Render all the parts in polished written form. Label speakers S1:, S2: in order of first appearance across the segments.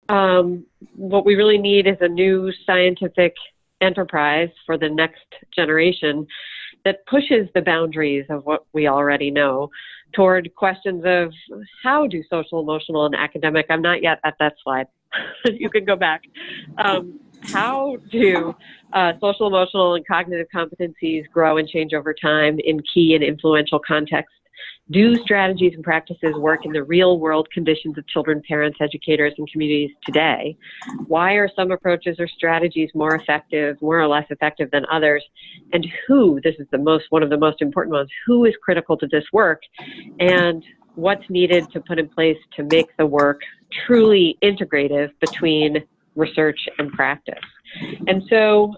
S1: what we really need is a new scientific enterprise for the next generation that pushes the boundaries of what we already know toward questions of how do social, emotional, and academic, I'm not yet at that slide, you can go back, how do social, emotional, and cognitive competencies grow and change over time in key and influential contexts? Do strategies and practices work in the real world conditions of children, parents, educators, and communities today? Why are some approaches or strategies more effective, more or less effective than others? And who, this is one of the most important ones, who is critical to this work? And what's needed to put in place to make the work truly integrative between research and practice? And so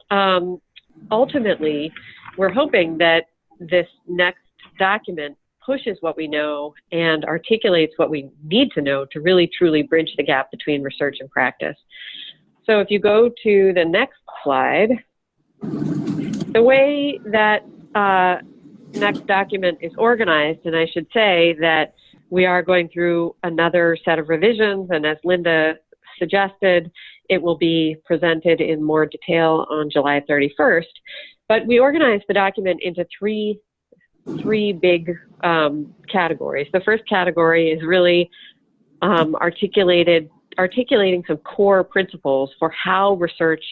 S1: ultimately, we're hoping that this next document pushes what we know and articulates what we need to know to really truly bridge the gap between research and practice. So if you go to the next slide, the way that next document is organized, and I should say that we are going through another set of revisions, and as Linda suggested, it will be presented in more detail on July 31st. But we organized the document into three big categories. The first category is really articulating some core principles for how research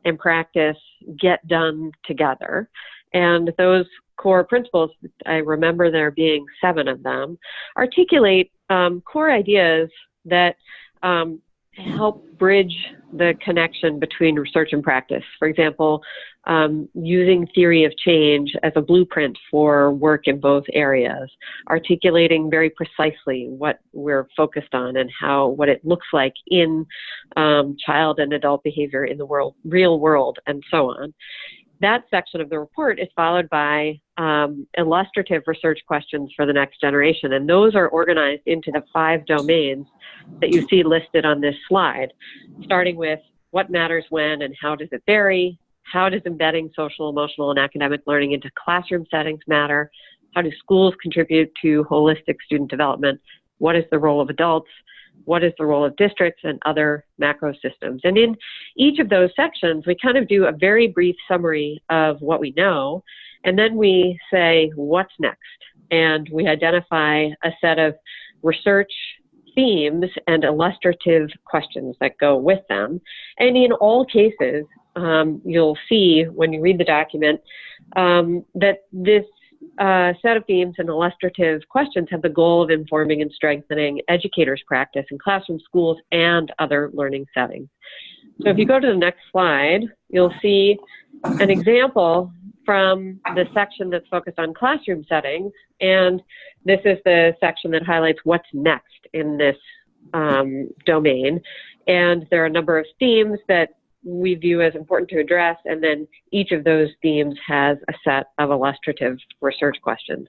S1: and practice get done together. And those core principles, I remember there being 7 of them, articulate core ideas that help bridge the connection between research and practice. For example, using theory of change as a blueprint for work in both areas, articulating very precisely what we're focused on and what it looks like in child and adult behavior in the real world, and so on. That section of the report is followed by illustrative research questions for the next generation, and those are organized into the 5 domains that you see listed on this slide, starting with what matters when and how does it vary, how does embedding social, emotional, and academic learning into classroom settings matter, how do schools contribute to holistic student development, what is the role of adults, what is the role of districts and other macro systems. And in each of those sections, we kind of do a very brief summary of what we know, and then we say, what's next? And we identify a set of research themes and illustrative questions that go with them. And in all cases, you'll see when you read the document that this set of themes and illustrative questions have the goal of informing and strengthening educators' practice in classroom, schools, and other learning settings. So if you go to the next slide, you'll see an example from the section that's focused on classroom settings, and this is the section that highlights what's next in this domain. And there are a number of themes that we view as important to address, and then each of those themes has a set of illustrative research questions.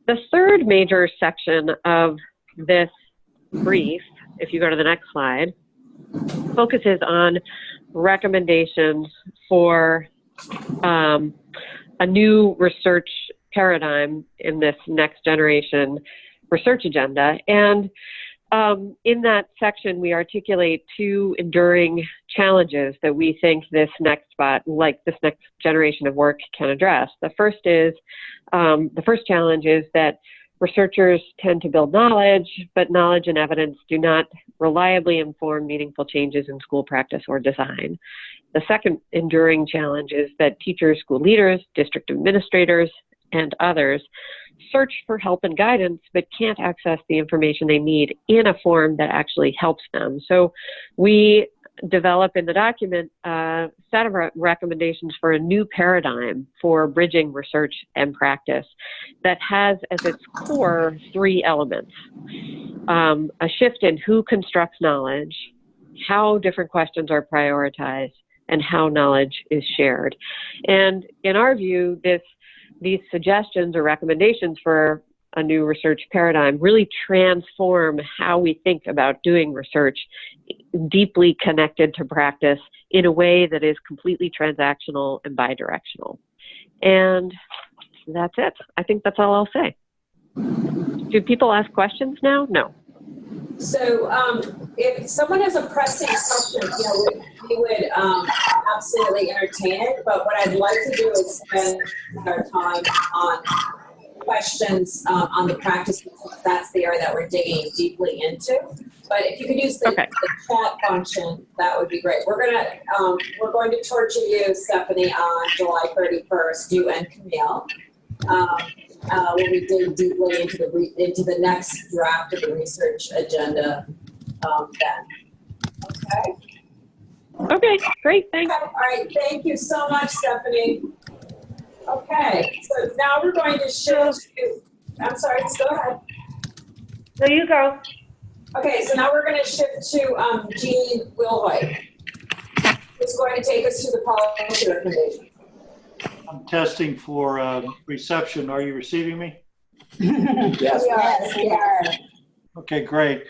S1: The third major section of this brief, if you go to the next slide, focuses on recommendations for a new research paradigm in this next generation research agenda. And in that section, we articulate 2 enduring challenges that we think this next generation of work can address. The first challenge is that researchers tend to build knowledge, but knowledge and evidence do not reliably inform meaningful changes in school practice or design. The second enduring challenge is that teachers, school leaders, district administrators, and others search for help and guidance, but can't access the information they need in a form that actually helps them. So we develop in the document a set of recommendations for a new paradigm for bridging research and practice that has as its core 3 elements. A shift in who constructs knowledge, how different questions are prioritized, and how knowledge is shared. And in our view, these suggestions or recommendations for a new research paradigm really transform how we think about doing research, deeply connected to practice in a way that is completely transactional and bidirectional. And that's it. I think that's all I'll say. Do people ask questions now? No.
S2: So if someone has a pressing question, we would absolutely entertain it. But what I'd like to do is spend our time on questions on the practice. That's the area that we're digging deeply into. But if you could use the chat function, that would be great. We're going to torture you, Stephanie, on July 31st. You and Camille. When we dig deeply into the next draft of the research agenda then. Okay?
S1: Okay, great, thanks.
S2: All right, thank you so much, Stephanie. Okay, so now we're going to shift to, I'm sorry, just go ahead.
S3: No, you go.
S2: Okay, so now we're going to shift to Jean Wilhoit, who's going to take us through the policy recommendations.
S4: I'm testing for reception. Are you receiving me?
S2: Yes, we are.
S4: Okay, great.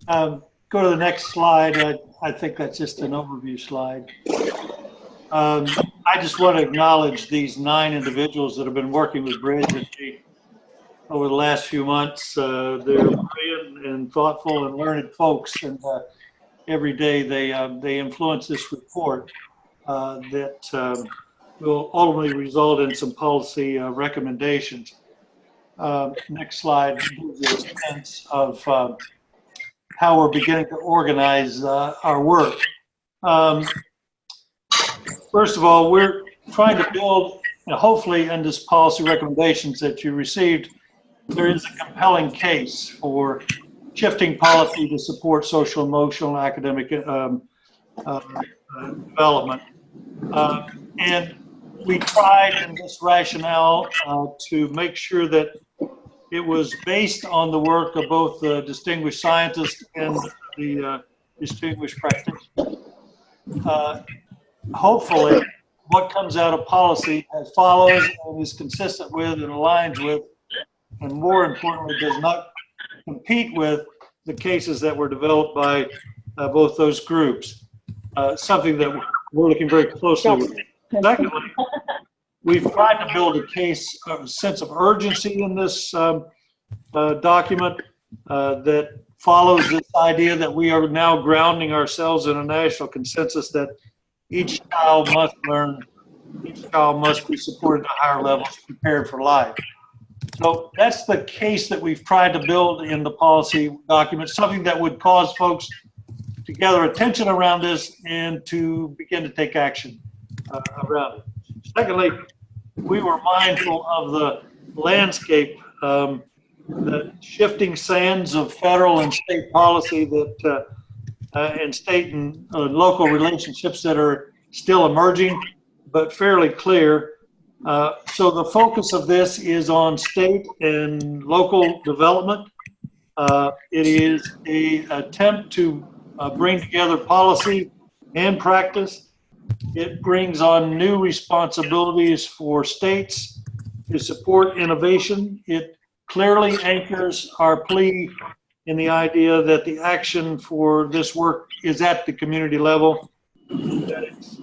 S4: Go to the next slide. I think that's just an overview slide. I just want to acknowledge these 9 individuals that have been working with Bridge and me over the last few months. They're brilliant and thoughtful and learned folks, and every day they influence this report that will ultimately result in some policy recommendations. Next slide gives you a sense of how we're beginning to organize our work. First of all, we're trying to build, hopefully in this policy recommendations that you received, there is a compelling case for shifting policy to support social, emotional, and academic development. And we tried in this rationale to make sure that it was based on the work of both the distinguished scientists and the distinguished practitioners. Hopefully, what comes out of policy follows and is consistent with and aligns with, and more importantly, does not compete with the cases that were developed by both those groups. Something that we're looking very closely with. Secondly, we've tried to build a case, a sense of urgency in this document that follows this idea that we are now grounding ourselves in a national consensus that each child must learn, each child must be supported at higher levels, prepared for life. So that's the case that we've tried to build in the policy document, something that would cause folks to gather attention around this and to begin to take action around it. Secondly, we were mindful of the landscape, the shifting sands of federal and state policy that, and state and local relationships that are still emerging, but fairly clear. So the focus of this is on state and local development. It is an attempt to bring together policy and practice. It brings on new responsibilities for states to support innovation. It clearly anchors our plea in the idea that the action for this work is at the community level, that it's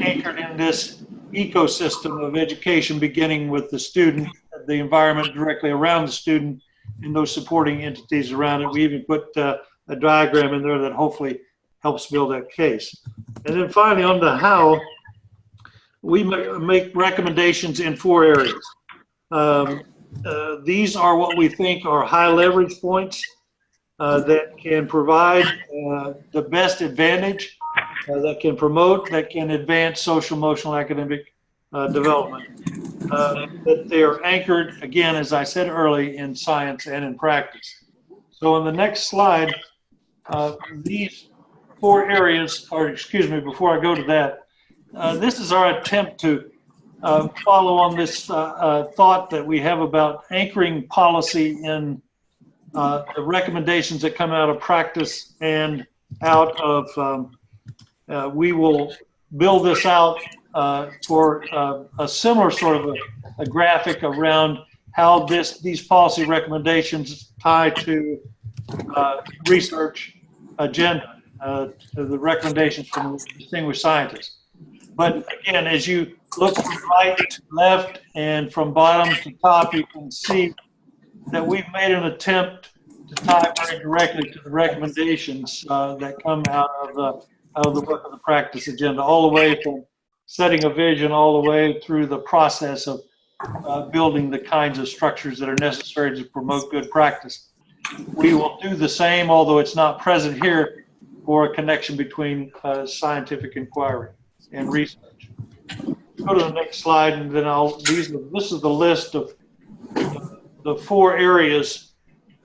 S4: anchored in this ecosystem of education, beginning with the student, the environment directly around the student, and those supporting entities around it. We even put a diagram in there that hopefully helps build that case. And then finally, on the how, we make recommendations in 4 areas. These are what we think are high leverage points that can provide the best advantage, that can promote, that can advance social, emotional, academic development. That they are anchored, again, as I said early, in science and in practice. So on the next slide, these 4 areas, or excuse me, before I go to that, this is our attempt to follow on this thought that we have about anchoring policy in the recommendations that come out of practice and out of, we will build this out for a similar sort of a graphic around how these policy recommendations tie to research agenda, to the recommendations from distinguished scientists. But again, as you look from right to left and from bottom to top, you can see that we've made an attempt to tie very directly to the recommendations that come out of the work of the practice agenda, all the way from setting a vision all the way through the process of building the kinds of structures that are necessary to promote good practice. We will do the same, although it's not present here, for a connection between scientific inquiry and research. Go to the next slide, and then this is the list of the 4 areas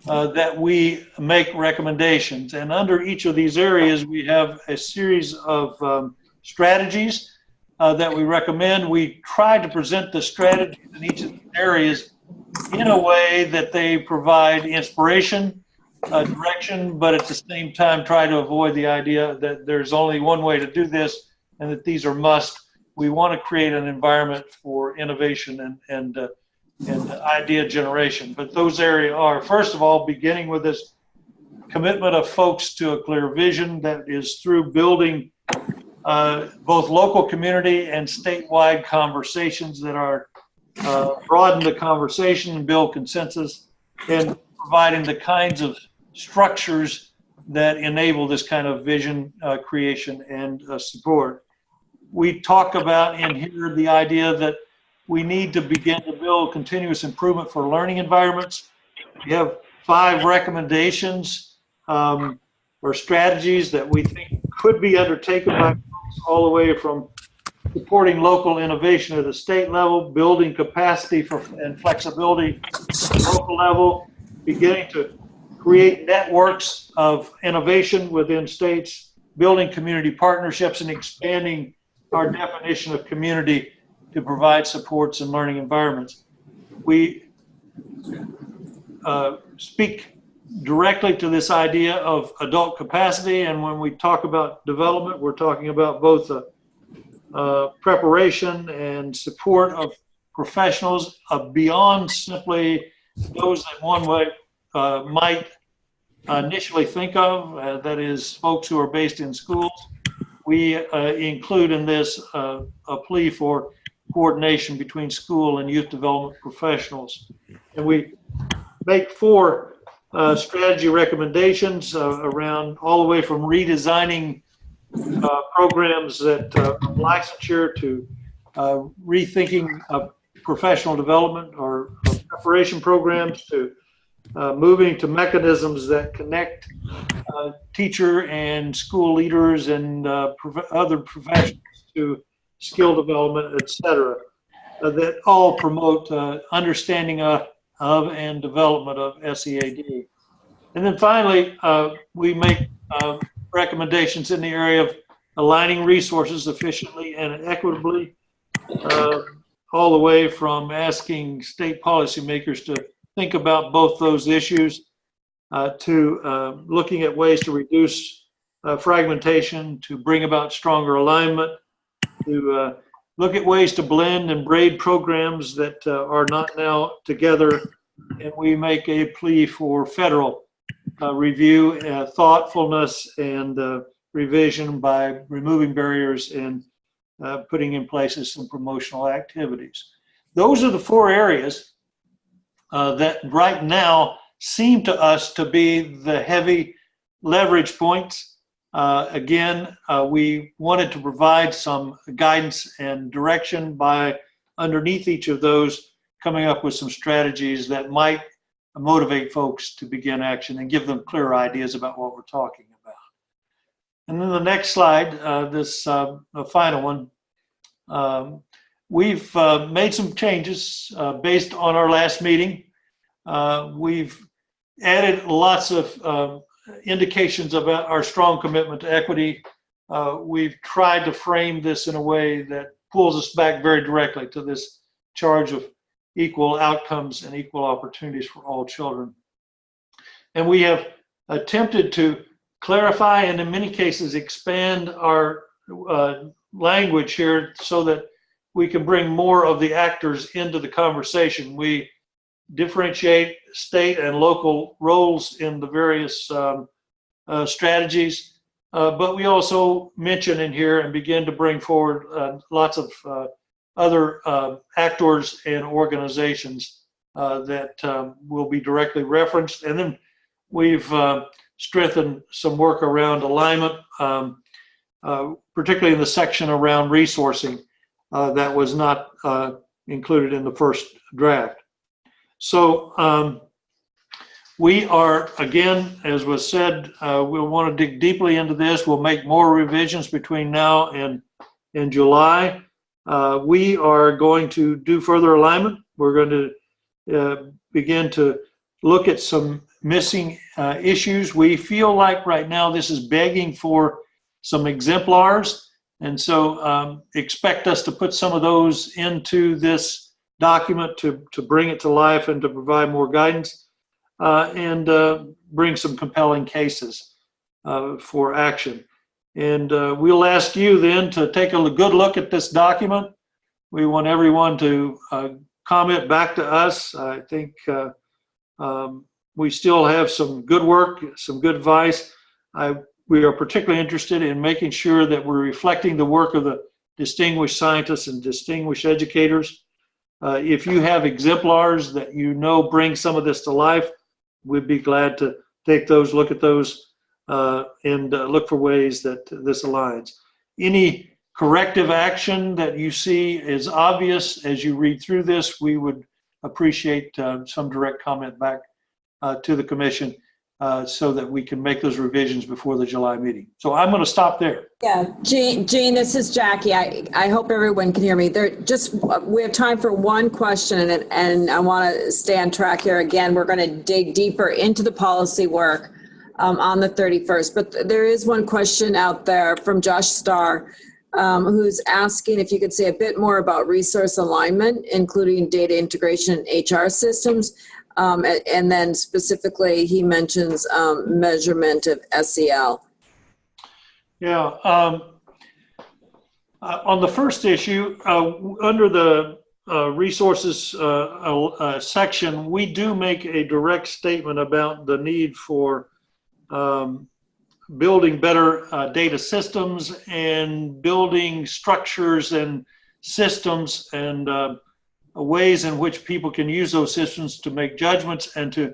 S4: that we make recommendations. And under each of these areas, we have a series of strategies that we recommend. We try to present the strategies in each of these areas in a way that they provide inspiration, direction, but at the same time try to avoid the idea that there's only one way to do this and that these are must. We want to create an environment for innovation and idea generation. But those areas are, first of all, beginning with this commitment of folks to a clear vision that is through building both local community and statewide conversations that are broaden the conversation and build consensus, and providing the kinds of structures that enable this kind of vision creation and support. We talk about in here the idea that we need to begin to build continuous improvement for learning environments. We have 5 recommendations or strategies that we think could be undertaken by folks, all the way from supporting local innovation at a state level, building capacity and flexibility at the local level, beginning to create networks of innovation within states, building community partnerships, and expanding our definition of community to provide supports and learning environments. We speak directly to this idea of adult capacity, and when we talk about development, we're talking about both preparation and support of professionals beyond simply those that one might initially think of, that is folks who are based in schools. We include in this a plea for coordination between school and youth development professionals. And we make 4 strategy recommendations around all the way from redesigning programs that licensure to rethinking professional development or preparation programs to moving to mechanisms that connect teacher and school leaders and other professionals to skill development, etc., that all promote understanding of and development of SEAD. And then finally, we make recommendations in the area of aligning resources efficiently and equitably, all the way from asking state policymakers to think about both those issues to looking at ways to reduce fragmentation, to bring about stronger alignment, to look at ways to blend and braid programs that are not now together. And we make a plea for federal review, thoughtfulness, and revision by removing barriers and putting in place some promotional activities. Those are the 4 areas that right now seem to us to be the heavy leverage points. Again, we wanted to provide some guidance and direction by underneath each of those coming up with some strategies that might motivate folks to begin action and give them clearer ideas about what we're talking about. And then the next slide, this final one, we've made some changes based on our last meeting. We've added lots of indications about our strong commitment to equity. We've tried to frame this in a way that pulls us back very directly to this charge of equal outcomes and equal opportunities for all children. And we have attempted to clarify and in many cases expand our language here so that we can bring more of the actors into the conversation. We differentiate state and local roles in the various strategies, but we also mention in here and begin to bring forward lots of other actors and organizations that will be directly referenced. And then we've strengthened some work around alignment, particularly in the section around resourcing that was not included in the first draft. So we are, again, as was said, we'll want to dig deeply into this. We'll make more revisions between now and in July. We are going to do further alignment. We're going to begin to look at some missing issues. We feel like right now this is begging for some exemplars, and so expect us to put some of those into this document to bring it to life and to provide more guidance and bring some compelling cases for action. And we'll ask you then to take a good look at this document. We want everyone to comment back to us. I think we still have some good work, some good advice. We are particularly interested in making sure that we're reflecting the work of the distinguished scientists and distinguished educators. If you have exemplars that you know bring some of this to life, we'd be glad to take those, look at those, and look for ways that this aligns. Any corrective action that you see is obvious as you read through this, we would appreciate some direct comment back to the commission so that we can make those revisions before the July meeting. So I'm going to stop there.
S2: Yeah, Jean, this is Jackie. I hope everyone can hear me. We have time for one question, and I want to stay on track here. Again, we're going to dig deeper into the policy work on the 31st. But there is one question out there from Josh Starr, who's asking if you could say a bit more about resource alignment, including data integration and HR systems. And then specifically, he mentions measurement of SEL.
S4: Yeah. On the first issue, under the resources section, we do make a direct statement about the need for building better data systems and building structures and systems and ways in which people can use those systems to make judgments and to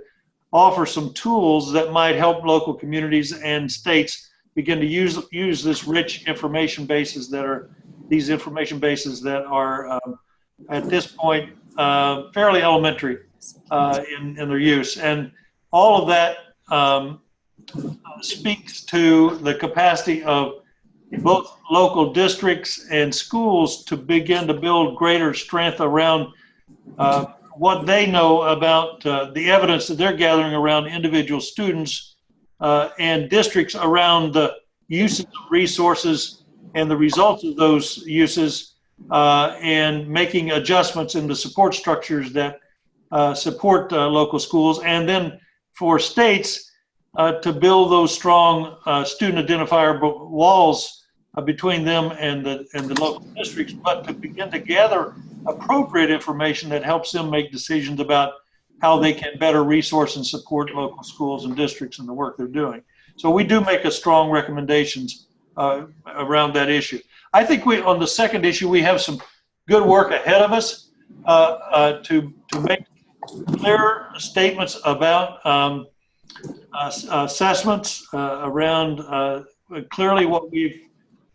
S4: offer some tools that might help local communities and states begin to use this rich information bases that are at this point fairly elementary in their use. And all of that speaks to the capacity of both local districts and schools to begin to build greater strength around what they know about the evidence that they're gathering around individual students and districts around the uses of resources and the results of those uses and making adjustments in the support structures that support local schools. And then for states to build those strong student identifier walls between them and the local districts, but to begin to gather appropriate information that helps them make decisions about how they can better resource and support local schools and districts in the work they're doing. So we do make a strong recommendations around that issue. I think on the second issue, we have some good work ahead of us to make clear statements about assessments around clearly what we've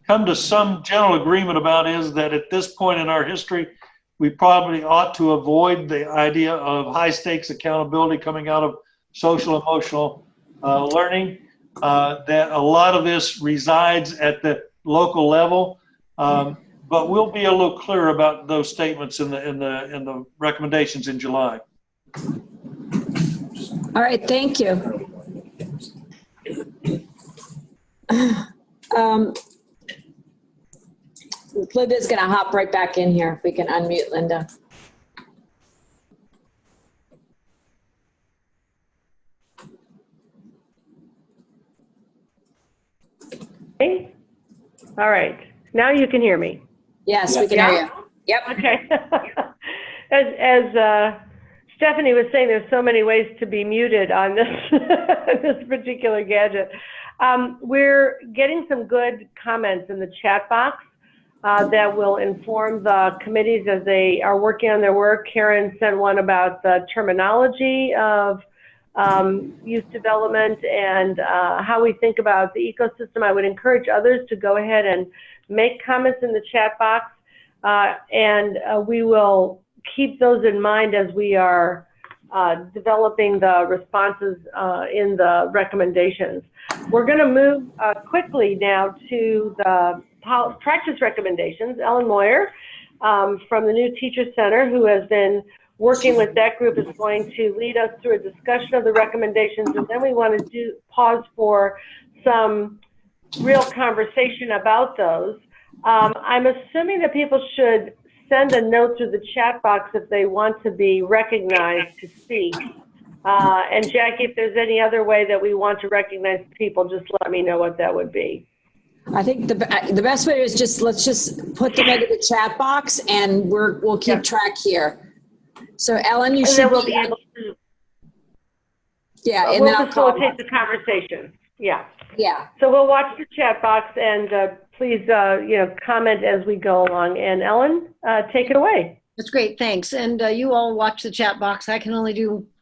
S4: come to some general agreement about is that at this point in our history, we probably ought to avoid the idea of high stakes accountability coming out of social emotional learning, that a lot of this resides at the local level, but we'll be a little clearer about those statements in the recommendations in July.
S2: All right, thank you. Linda's going to hop right back in here if we can unmute Linda.
S3: Okay. All right. Now you can hear me.
S2: Yes, we can hear you. Yep.
S3: Okay. As Stephanie was saying, there's so many ways to be muted on this this particular gadget. We're getting some good comments in the chat box that will inform the committees as they are working on their work. Karen sent one about the terminology of youth development and how we think about the ecosystem. I would encourage others to go ahead and make comments in the chat box, and we will keep those in mind as we are developing the responses in the recommendations. We're going to move quickly now to the practice recommendations. Ellen Moyer from the New Teacher Center, who has been working with that group, is going to lead us through a discussion of the recommendations, and then we want to pause for some real conversation about those. I'm assuming that people should send a note through the chat box if they want to be recognized to speak. And Jackie, if there's any other way that we want to recognize people, just let me know what that would be.
S2: I think the best way is let's just put them into the chat box, and we'll keep track here. So Ellen, you should
S3: we'll be able to.
S2: Yeah, and
S3: we'll facilitate the conversation. Yeah.
S2: Yeah.
S3: So we'll watch the chat box, and please, comment as we go along. And Ellen, take it away.
S5: That's great, thanks. And you all watch the chat box. I can only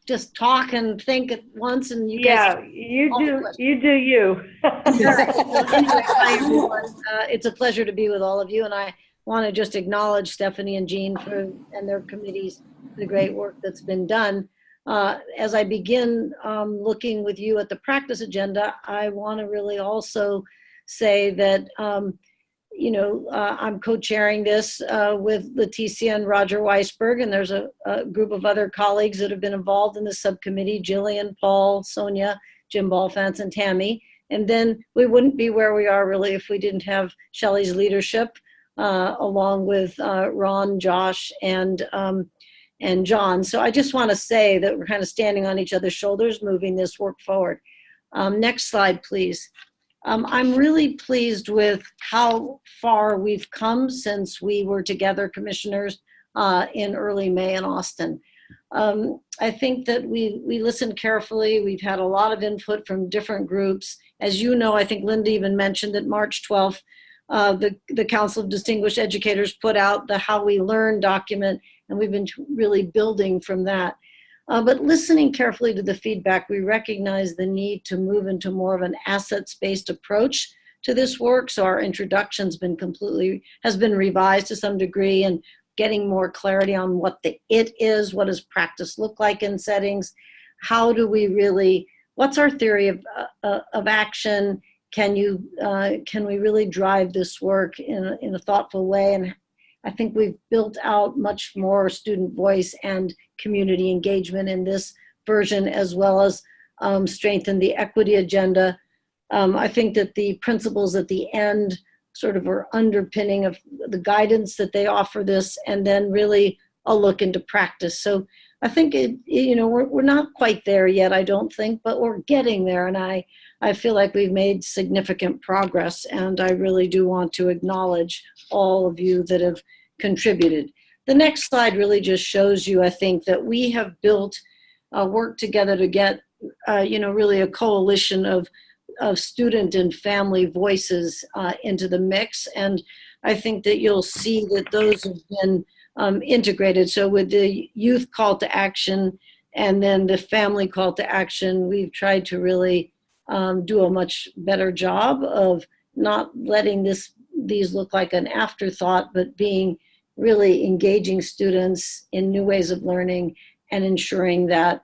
S5: just talk and think at once, and you guys.
S3: Yeah, you do you.
S5: Anyway, hi everyone. It's a pleasure to be with all of you, and I want to just acknowledge Stephanie and Jean and their committees for the great work that's been done. As I begin looking with you at the practice agenda, I want to really also say that I'm co-chairing this with Leticia and Roger Weisberg, and there's a group of other colleagues that have been involved in the subcommittee: Jillian, Paul, Sonia, Jim Balfance, and Tammy. And then we wouldn't be where we are really if we didn't have Shelley's leadership, along with Ron, Josh, and John. So I just want to say that we're kind of standing on each other's shoulders, moving this work forward. Next slide, please. I'm really pleased with how far we've come since we were together, commissioners, in early May in Austin. I think that we listened carefully. We've had a lot of input from different groups. As you know, I think Linda even mentioned that March 12th, the Council of Distinguished Educators put out the How We Learn document, and we've been really building from that. But listening carefully to the feedback, we recognize the need to move into more of an assets-based approach to this work. So our introduction's has been revised to some degree, and getting more clarity on what the it is, what does practice look like in settings, how do we really, what's our theory of action, can we really drive this work in a thoughtful way? And I think we've built out much more student voice and community engagement in this version, as well as strengthen the equity agenda. I think that the principles at the end sort of are underpinning of the guidance that they offer this, and then really a look into practice. So I think we're not quite there yet, I don't think, but we're getting there, and I feel like we've made significant progress, and I really do want to acknowledge all of you that have contributed. The next slide really just shows you, I think, that we have built work together to get, really a coalition of student and family voices into the mix. And I think that you'll see that those have been integrated. So with the youth call to action and then the family call to action, we've tried to really do a much better job of not letting these look like an afterthought, but being really engaging students in new ways of learning and ensuring that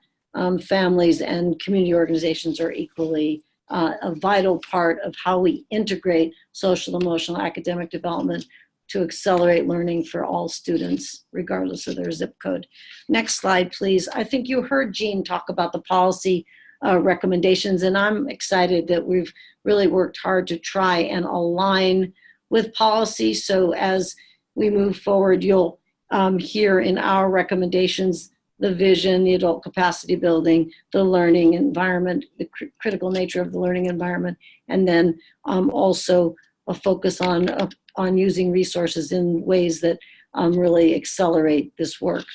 S5: families and community organizations are equally a vital part of how we integrate social, emotional, academic development to accelerate learning for all students, regardless of their zip code. Next slide, please. I think you heard Jean talk about the policy recommendations, and I'm excited that we've really worked hard to try and align with policy. So as we move forward, you'll hear in our recommendations the vision, the adult capacity building, the learning environment, the critical nature of the learning environment, and then also a focus on using resources in ways that really accelerate this work.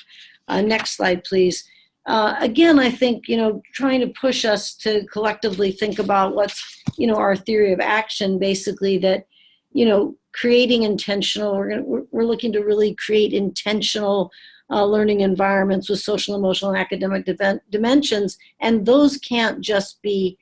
S5: Next slide, please. Again, I think, trying to push us to collectively think about what's, our theory of action, basically that, creating intentional, we're looking to really create intentional learning environments with social, emotional, and academic dimensions. And those can't just be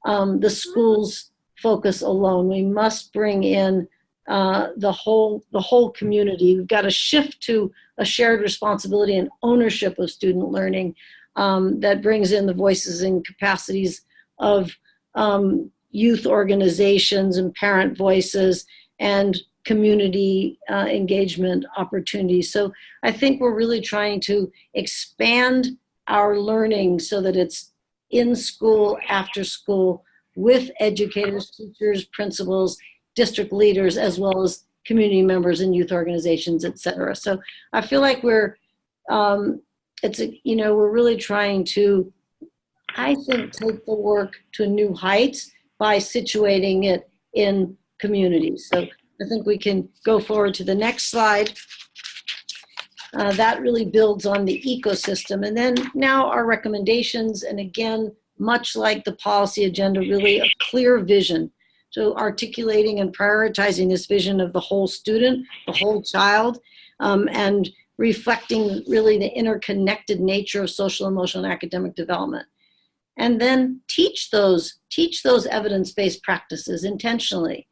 S5: the school's focus alone. We must bring in the whole community. We've got to shift to a shared responsibility and ownership of student learning that brings in the voices and capacities of youth organizations and parent voices and community engagement opportunities. So I think we're really trying to expand our learning so that it's in school, after school, with educators, teachers, principals, district leaders, as well as community members and youth organizations, et cetera. So I feel like we're really trying to, I think, take the work to new heights by situating it in communities. So I think we can go forward to the next slide. That really builds on the ecosystem. And then now our recommendations, and again, much like the policy agenda, really a clear vision. So articulating and prioritizing this vision of the whole student, the whole child, and reflecting really the interconnected nature of social, emotional, and academic development. And then teach those evidence-based practices intentionally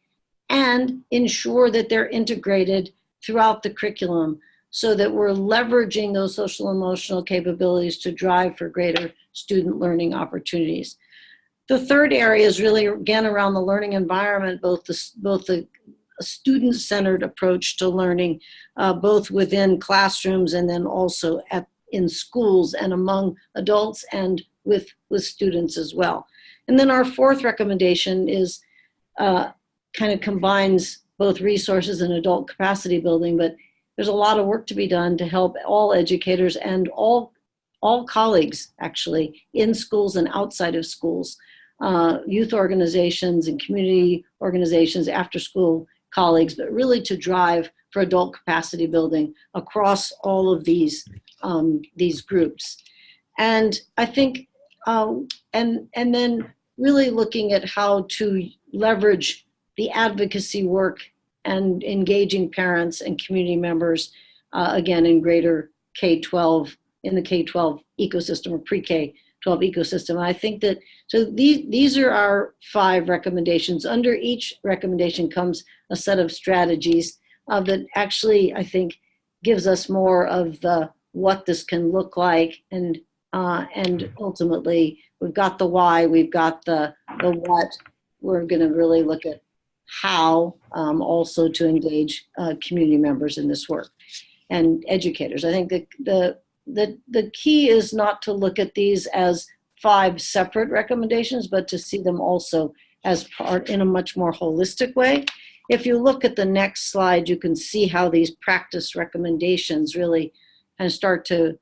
S5: and ensure that they're integrated throughout the curriculum so that we're leveraging those social emotional capabilities to drive for greater student learning opportunities. The third area is really, again, around the learning environment, both the student-centered approach to learning, both within classrooms and then also in schools and among adults and with students as well. And then our fourth recommendation is kind of combines both resources and adult capacity building, but there's a lot of work to be done to help all educators and all colleagues, actually, in schools and outside of schools, youth organizations and community organizations, after-school colleagues, but really to drive for adult capacity building across all of these groups. And I think, and then really looking at how to leverage the advocacy work and engaging parents and community members, again, in greater K-12, in the K-12 ecosystem or pre-K-12 ecosystem. I think that, so these are our 5 recommendations. Under each recommendation comes a set of strategies that actually, I think, gives us more of the what this can look like, and ultimately, we've got the why, we've got the what. We're going to really look at how also to engage community members in this work and educators. I think the key is not to look at these as 5 separate recommendations, but to see them also as part in a much more holistic way. If you look at the next slide, you can see how these practice recommendations really kind of start to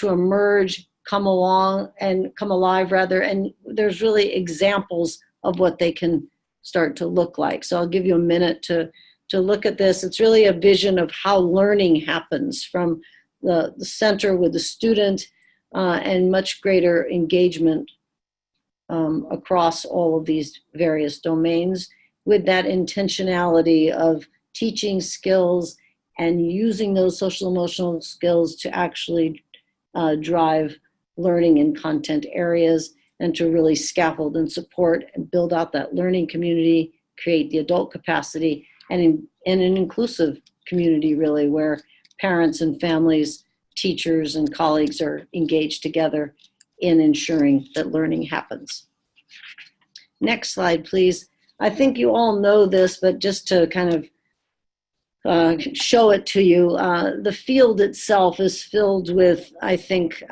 S5: emerge, come alive, and there's really examples of what they can start to look like. So I'll give you a minute to look at this. It's really a vision of how learning happens from the center with the student and much greater engagement across all of these various domains with that intentionality of teaching skills and using those social emotional skills to actually drive learning in content areas and to really scaffold and support and build out that learning community, create the adult capacity, and in an inclusive community really where parents and families, teachers and colleagues are engaged together in ensuring that learning happens. Next slide, please. I think you all know this, but just to kind of show it to you, the field itself is filled with, I think,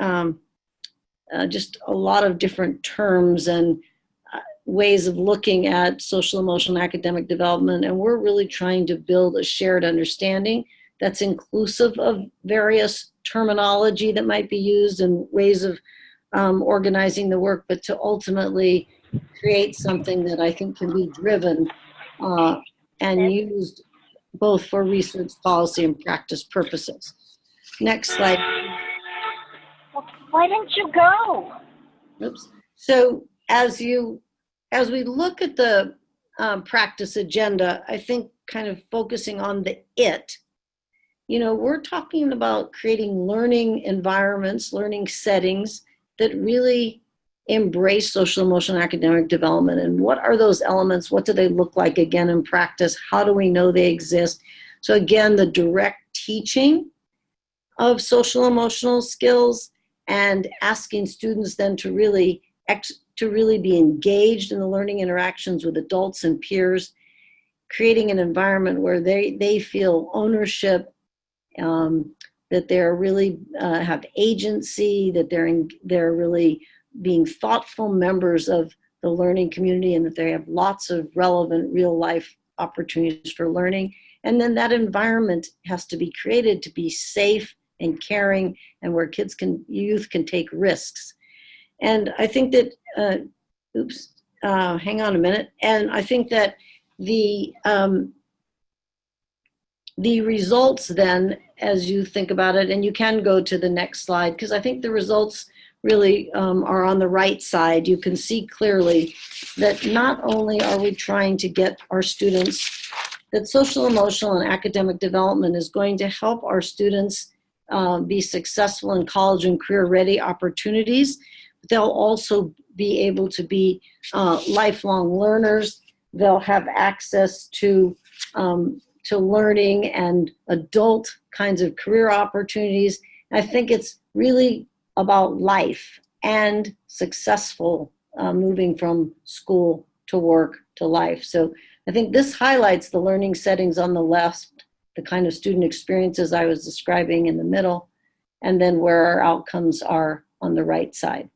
S5: just a lot of different terms and ways of looking at social, emotional, and academic development. And we're really trying to build a shared understanding that's inclusive of various terminology that might be used and ways of organizing the work, but to ultimately create something that I think can be driven and used both for research, policy, and practice purposes. Next slide.
S6: Why didn't you go?
S5: Oops. So as we look at the practice agenda, I think kind of focusing on the it we're talking about creating learning environments, learning settings that really embrace social, emotional, and academic development. And what are those elements? What do they look like again in practice? How do we know they exist? So again, the direct teaching of social emotional skills and asking students then to really be engaged in the learning interactions with adults and peers, creating an environment where they feel ownership, that they're really have agency, that they're really being thoughtful members of the learning community, and that they have lots of relevant real life opportunities for learning. And then that environment has to be created to be safe and caring, and where youth can take risks. And I think that, hang on a minute. And I think that the results then, as you think about it, and you can go to the next slide, because I think the results really are on the right side. You can see clearly that not only are we trying to get our students, that social, emotional, and academic development is going to help our students be successful in college and career-ready opportunities. They'll also be able to be lifelong learners. They'll have access to learning and adult kinds of career opportunities. I think it's really about life and successful moving from school to work to life. So I think this highlights the learning settings on the left, the kind of student experiences I was describing in the middle, and then where our outcomes are on the right side.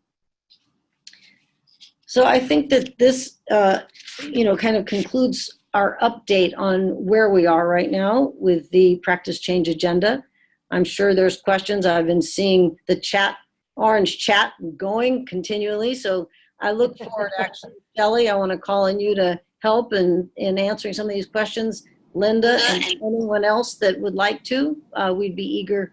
S5: So I think that this, kind of concludes our update on where we are right now with the practice change agenda. I'm sure there's questions. I've been seeing the orange chat going continually. So I look forward, actually, Shelley, I want to call on you to help in answering some of these questions. Linda and anyone else that would like to, we'd be eager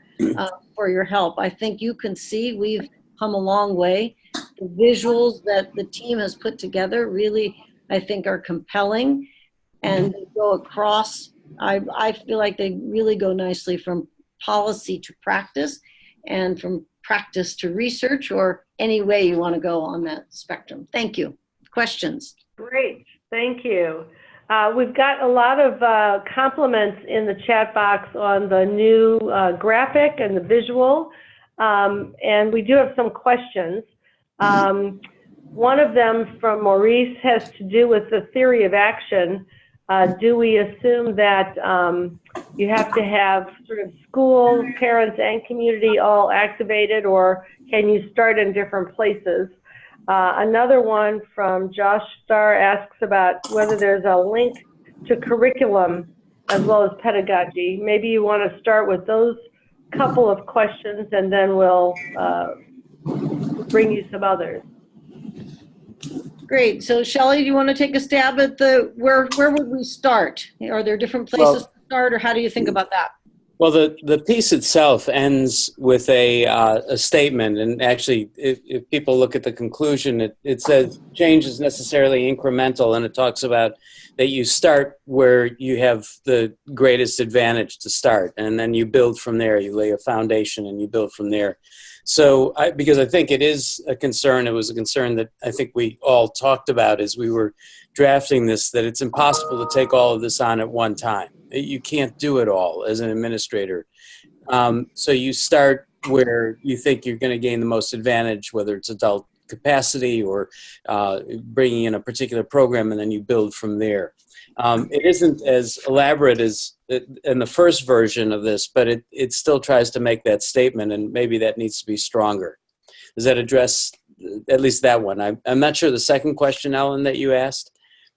S5: for your help. I think you can see we've come a long way. The visuals that the team has put together really, I think, are compelling, and they go across. I feel like they really go nicely from policy to practice, and from practice to research, or any way you want to go on that spectrum. Thank you. Questions?
S3: Great, thank you. We've got a lot of compliments in the chat box on the new graphic and the visual, and we do have some questions. One of them from Maurice has to do with the theory of action. Do we assume that you have to have sort of school, parents, and community all activated, or can you start in different places? Another one from Josh Starr asks about whether there's a link to curriculum as well as pedagogy. Maybe you want to start with those couple of questions, and then we'll bring you some others.
S5: Great. So Shelley, do you want to take a stab at where would we start? Are there different places to start, or how do you think about that?
S6: Well, the piece itself ends with a statement, and actually, if people look at the conclusion, it says change is necessarily incremental, and it talks about that you start where you have the greatest advantage to start, and then you build from there. You lay a foundation, and you build from there. So, because I think it is a concern, it was a concern that I think we all talked about as we were drafting this, that it's impossible to take all of this on at one time. You can't do it all as an administrator. So you start where you think you're going to gain the most advantage, whether it's adult capacity or bringing in a particular program, and then you build from there. It isn't as elaborate as in the first version of this, but it still tries to make that statement, and maybe that needs to be stronger. Does that address at least that one? I'm not sure the second question, Ellen, that you asked.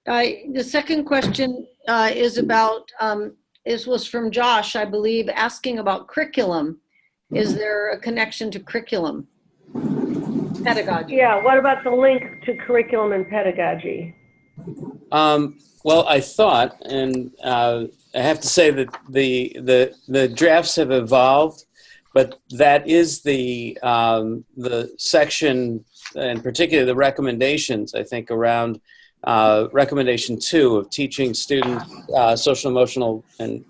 S5: The second question is about, this was from Josh, I believe, asking about curriculum. Is there a connection to curriculum? Pedagogy.
S3: Yeah, what about the link to curriculum and pedagogy?
S6: Well, I thought, and I have to say that the drafts have evolved, but that is the section, and particularly the recommendations, I think, around recommendation 2 of teaching students social, emotional, and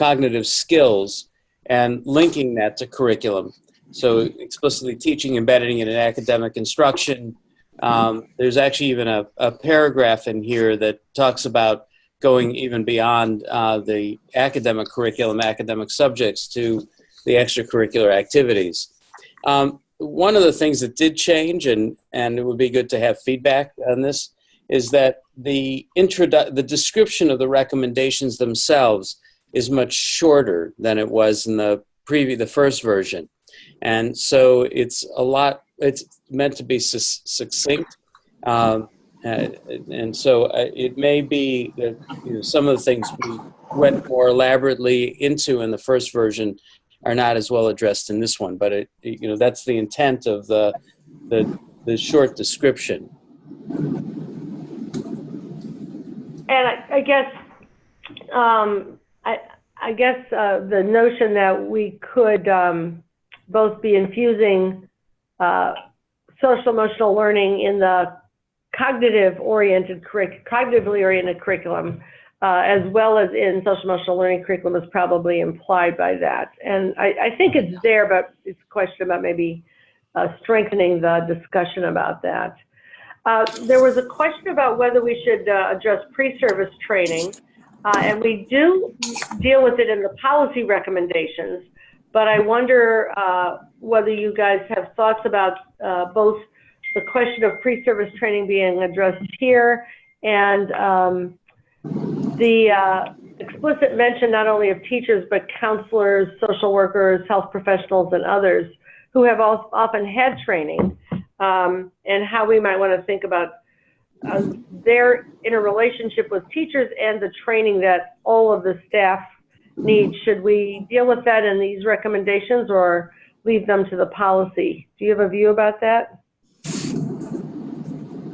S6: cognitive skills and linking that to curriculum. So explicitly teaching, embedding it in academic instruction. There's actually even a paragraph in here that talks about going even beyond the academic curriculum, academic subjects, to the extracurricular activities. One of the things that did change, and it would be good to have feedback on this, is that the description of the recommendations themselves is much shorter than it was in the first version. And so it's meant to be succinct. And so it may be that some of the things we went more elaborately into in the first version are not as well addressed in this one, but that's the intent of the short description.
S3: And I guess the notion that we could both be infusing social emotional learning in the cognitively oriented curriculum, as well as in social emotional learning curriculum, is probably implied by that. And I think it's there, but it's a question about maybe strengthening the discussion about that. There was a question about whether we should address pre-service training, and we do deal with it in the policy recommendations, but I wonder whether you guys have thoughts about both the question of pre-service training being addressed here and the explicit mention not only of teachers but counselors, social workers, health professionals, and others who have often had training, and how we might want to think about their interrelationship with teachers and the training that all of the staff need. Should we deal with that in these recommendations or leave them to the policy? Do you have a view about that?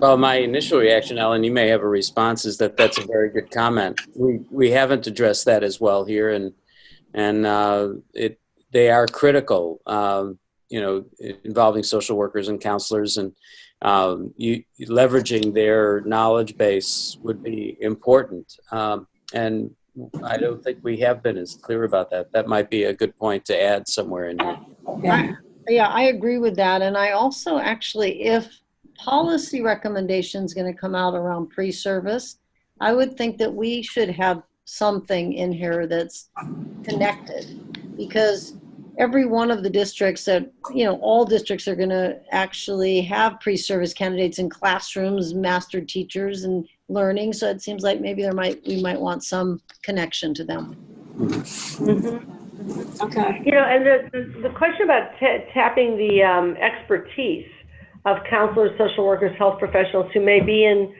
S6: Well, my initial reaction, Ellen, you may have a response, is that that's a very good comment. We haven't addressed that as well here, and they are critical, involving social workers and counselors, and leveraging their knowledge base would be important. And I don't think we have been as clear about that. That might be a good point to add somewhere in here.
S5: Yeah, I agree with that. And I also actually, if policy recommendations going to come out around pre-service, I would think that we should have something in here that's connected, because every one of the districts that, all districts are going to actually have pre-service candidates in classrooms, master teachers, and learning. So it seems like maybe we might want some connection to them.
S3: Mm-hmm.
S2: Okay.
S3: And the question about tapping the expertise of counselors, social workers, health professionals who may be in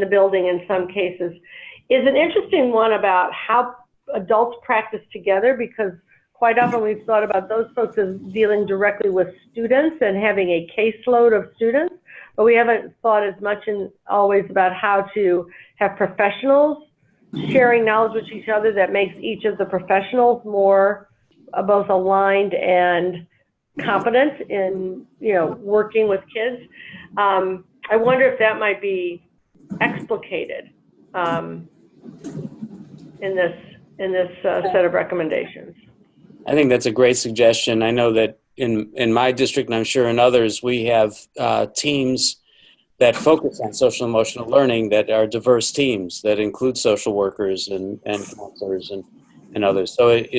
S3: the building in some cases is an interesting one about how adults practice together, because quite often we've thought about those folks as dealing directly with students and having a caseload of students, but we haven't thought as much always about how to have professionals sharing knowledge with each other that makes each of the professionals more both aligned and competent in working with kids. I wonder if that might be explicated in this set of recommendations.
S6: I think that's a great suggestion. I know that in my district, and I'm sure in others, we have teams that focus on social emotional learning that are diverse teams that include social workers and counselors and others. So it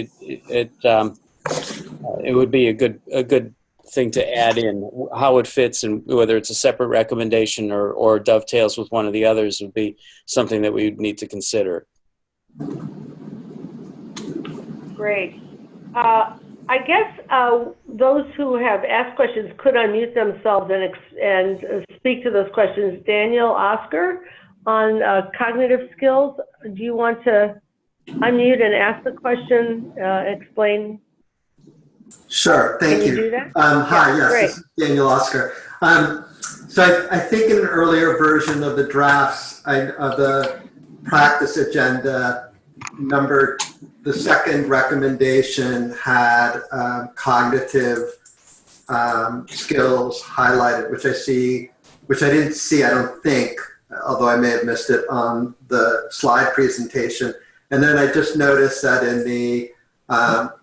S6: would be a good thing to add in. How it fits and whether it's a separate recommendation or dovetails with one of the others would be something that we would need to consider.
S3: Great. I guess those who have asked questions could unmute themselves and speak to those questions. Daniel, Oscar, on cognitive skills, do you want to unmute and ask the question, explain?
S7: Sure, thank you.
S3: Can you do that?
S7: Hi, yes,
S3: great.
S7: this is Daniel Oscar. So I think in an earlier version of the drafts of the practice agenda, the second recommendation had cognitive skills highlighted, which I didn't see, I don't think, although I may have missed it on the slide presentation. And then I just noticed that in the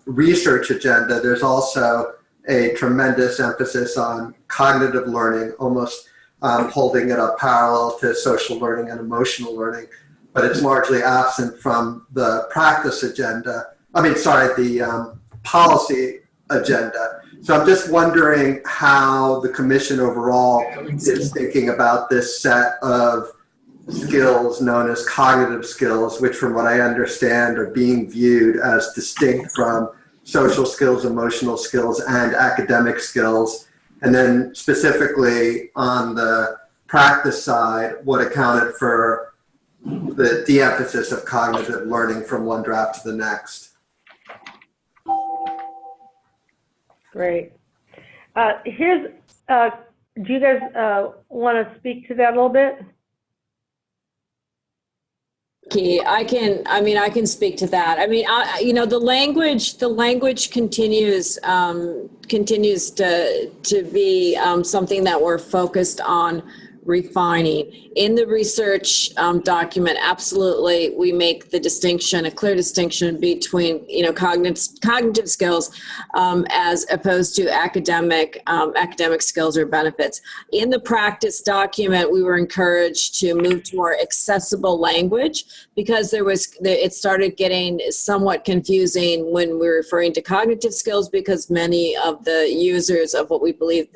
S7: research agenda, there's also a tremendous emphasis on cognitive learning, almost holding it up parallel to social learning and emotional learning, but it's largely absent from the practice agenda. The policy agenda. So I'm just wondering how the commission overall is thinking about this set of skills known as cognitive skills, which from what I understand are being viewed as distinct from social skills, emotional skills, and academic skills. And then specifically on the practice side, what accounted for the de-emphasis of cognitive learning from one draft to the next.
S3: Great. Do you guys want to speak to that a little bit?
S2: I can speak to that. The language continues to be something that we're focused on refining. In the research document, absolutely, we make a clear distinction between, cognitive skills as opposed to academic skills or benefits. In the practice document, we were encouraged to move to more accessible language because it started getting somewhat confusing when we're referring to cognitive skills, because many of the users of what we believe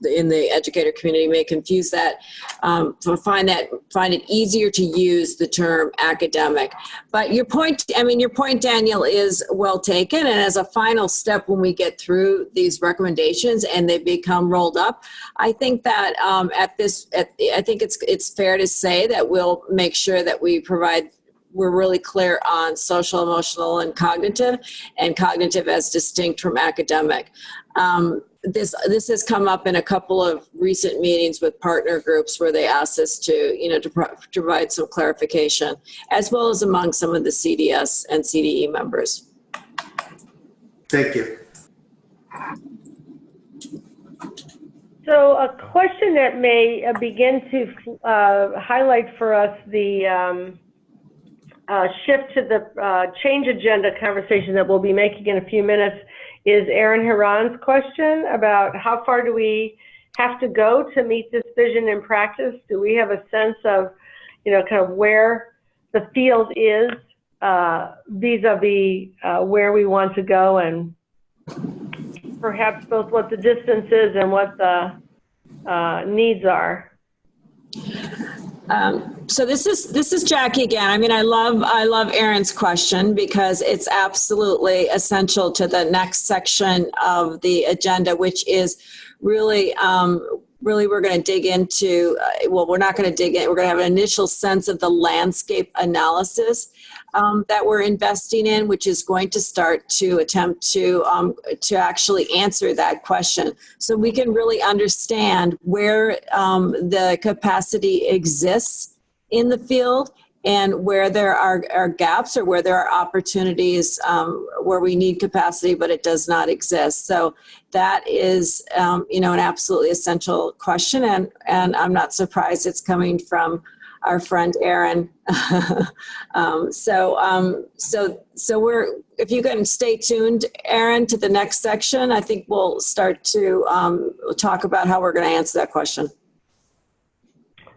S2: in the educator community may confuse that. Find it easier to use the term academic. But your point, Daniel, is well taken. And as a final step, when we get through these recommendations and they become rolled up, I think that I think it's fair to say that we'll make sure that we're really clear on social, emotional, and cognitive as distinct from academic. This has come up in a couple of recent meetings with partner groups where they asked us to provide some clarification, as well as among some of the CDS and CDE members.
S7: Thank you.
S3: So a question that may begin to highlight for us the shift to the change agenda conversation that we'll be making in a few minutes is Aaron Hiran's question about how far do we have to go to meet this vision in practice? Do we have a sense of, kind of where the field is vis-a-vis where we want to go, and perhaps both what the distance is and what the needs are?
S2: So this is Jackie again. I love Aaron's question because it's absolutely essential to the next section of the agenda, which is really we're going to dig into, we're not going to dig in, we're going to have an initial sense of the landscape analysis that we're investing in, which is going to start to attempt to actually answer that question. So we can really understand where the capacity exists in the field and where there are gaps or where there are opportunities where we need capacity, but it does not exist. So that is, an absolutely essential question. And I'm not surprised it's coming from our friend Aaron. So if you can stay tuned, Aaron, to the next section, I think we'll start to talk about how we're going to answer that question.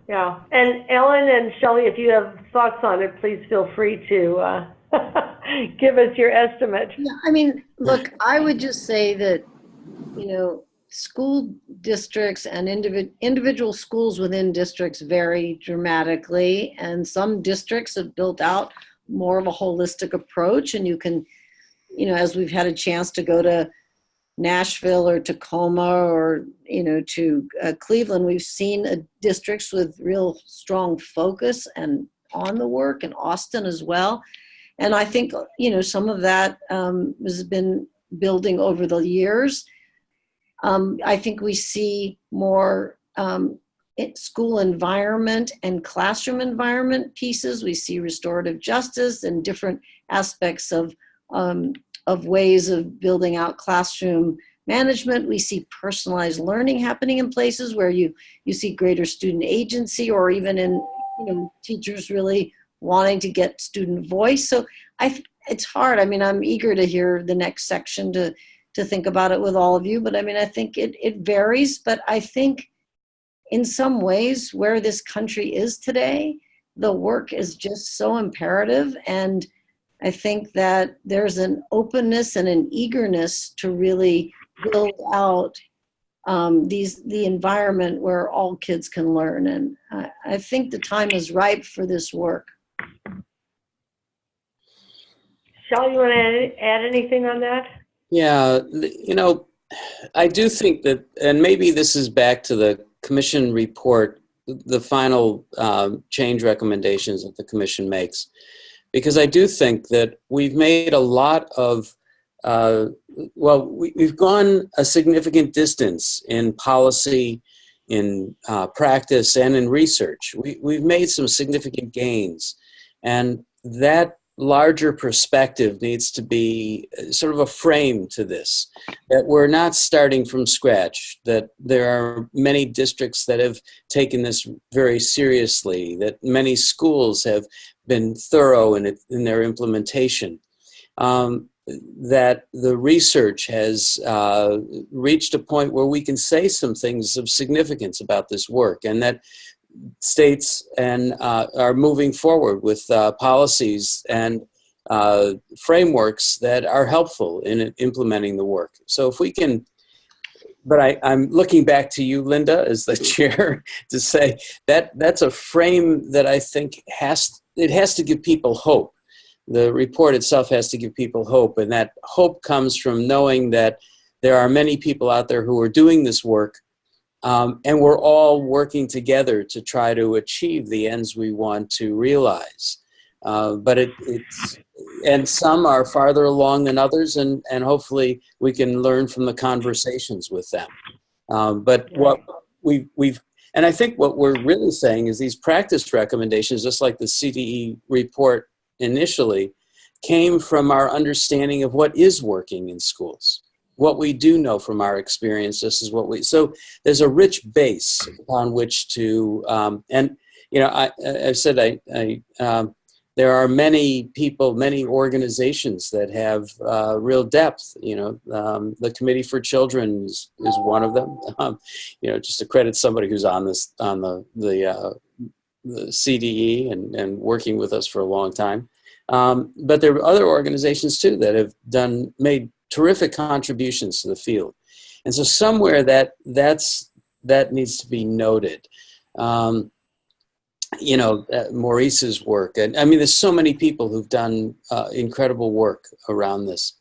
S3: Yeah, and Ellen and Shelley, if you have thoughts on it, please feel free to give us your estimate.
S5: Yeah, look, I would just say that, school districts and individual schools within districts vary dramatically, and some districts have built out more of a holistic approach, and you can, as we've had a chance to go to Nashville or Tacoma or, to Cleveland, we've seen districts with real strong focus and on the work, and Austin as well. And I think, some of that has been building over the years. I think we see more school environment and classroom environment pieces. We see restorative justice and different aspects of ways of building out classroom management. We see personalized learning happening in places where you see greater student agency, or even in teachers really wanting to get student voice. So it's hard. I mean, I'm eager to hear the next section to think about it with all of you. But I mean, I think it varies. But I think in some ways where this country is today, the work is just so imperative. And I think that there's an openness and an eagerness to really build out the environment where all kids can learn. And I think the time is ripe for this work.
S3: Shall you want to add anything on that?
S6: Yeah, I do think that, and maybe this is back to the commission report, the final change recommendations that the commission makes, because I do think that we've made a lot of, we've gone a significant distance in policy, in practice, and in research. We've made some significant gains, and that larger perspective needs to be sort of a frame to this, that we're not starting from scratch, that there are many districts that have taken this very seriously, that many schools have been thorough in their implementation, that the research has reached a point where we can say some things of significance about this work, and that states and are moving forward with policies and frameworks that are helpful in implementing the work. So if we can, but I'm looking back to you, Linda, as the chair, to say that that's a frame that I think has to give people hope. The report itself has to give people hope, and that hope comes from knowing that there are many people out there who are doing this work, and we're all working together to try to achieve the ends we want to realize. But and some are farther along than others, and hopefully we can learn from the conversations with them. But what we've, and I think what we're really saying is these practice recommendations, just like the CDE report initially, came from our understanding of what is working in schools. What we do know from our experience, this is what so there's a rich base upon which to, and I've said there are many people, many organizations that have real depth. The Committee for Children is one of them. Just to credit somebody who's on the CDE and working with us for a long time. But there are other organizations too that have made terrific contributions to the field, and so somewhere that needs to be noted. Maurice's work, and I mean, there's so many people who've done incredible work around this.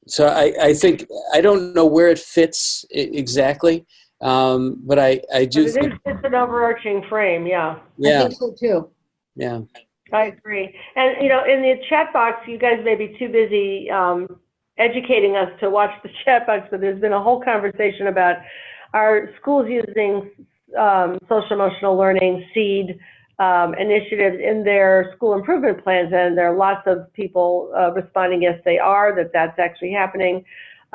S6: So I think, I don't know where it fits exactly, but I do think
S3: it's an overarching frame. Yeah.
S5: I think so too.
S6: Yeah.
S3: I agree. And, in the chat box, you guys may be too busy educating us to watch the chat box, but there's been a whole conversation about our schools using social emotional learning seed initiatives in their school improvement plans, and there are lots of people responding, yes, they are, that's actually happening.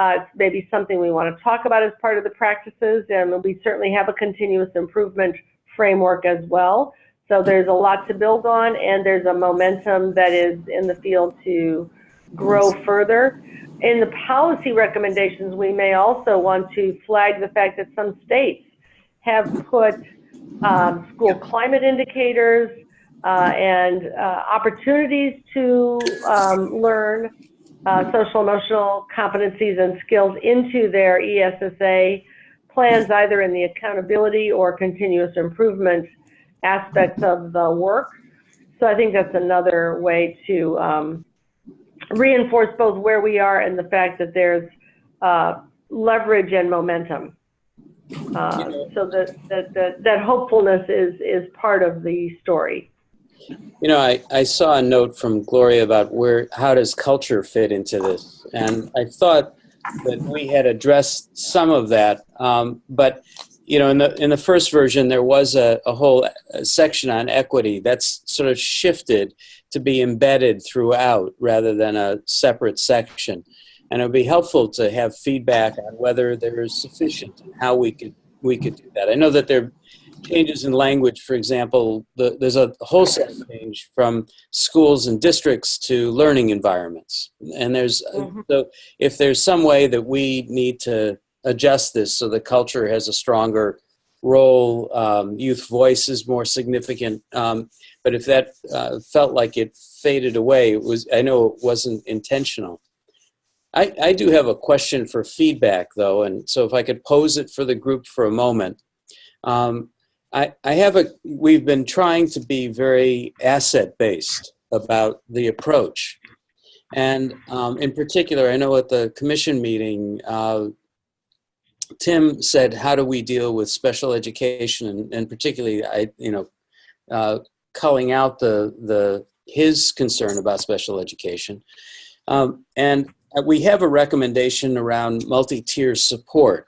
S3: It's maybe something we want to talk about as part of the practices, and we certainly have a continuous improvement framework as well. So there's a lot to build on, and there's a momentum that is in the field to grow further. In the policy recommendations, we may also want to flag the fact that some states have put school climate indicators and opportunities to learn social emotional competencies and skills into their ESSA plans, either in the accountability or continuous improvement aspects of the work. So I think that's another way to reinforce both where we are and the fact that there's leverage and momentum. So that hopefulness is part of the story.
S6: I saw a note from Gloria about how does culture fit into this, and I thought that we had addressed some of that, but in the first version there was a whole section on equity that's sort of shifted to be embedded throughout rather than a separate section, and it would be helpful to have feedback on whether there is sufficient and how we could we could do that. I know that there are changes in language. For example, there's a wholesale change from schools and districts to learning environments. And so if there's some way that we need to adjust this so the culture has a stronger role, youth voice is more significant. But if that felt like it faded away, I know it wasn't intentional. I do have a question for feedback, though, and so if I could pose it for the group for a moment. We've been trying to be very asset-based about the approach. And in particular, I know at the commission meeting, Tim said, how do we deal with special education, and particularly, culling out his concern about special education. And we have a recommendation around multi-tier support.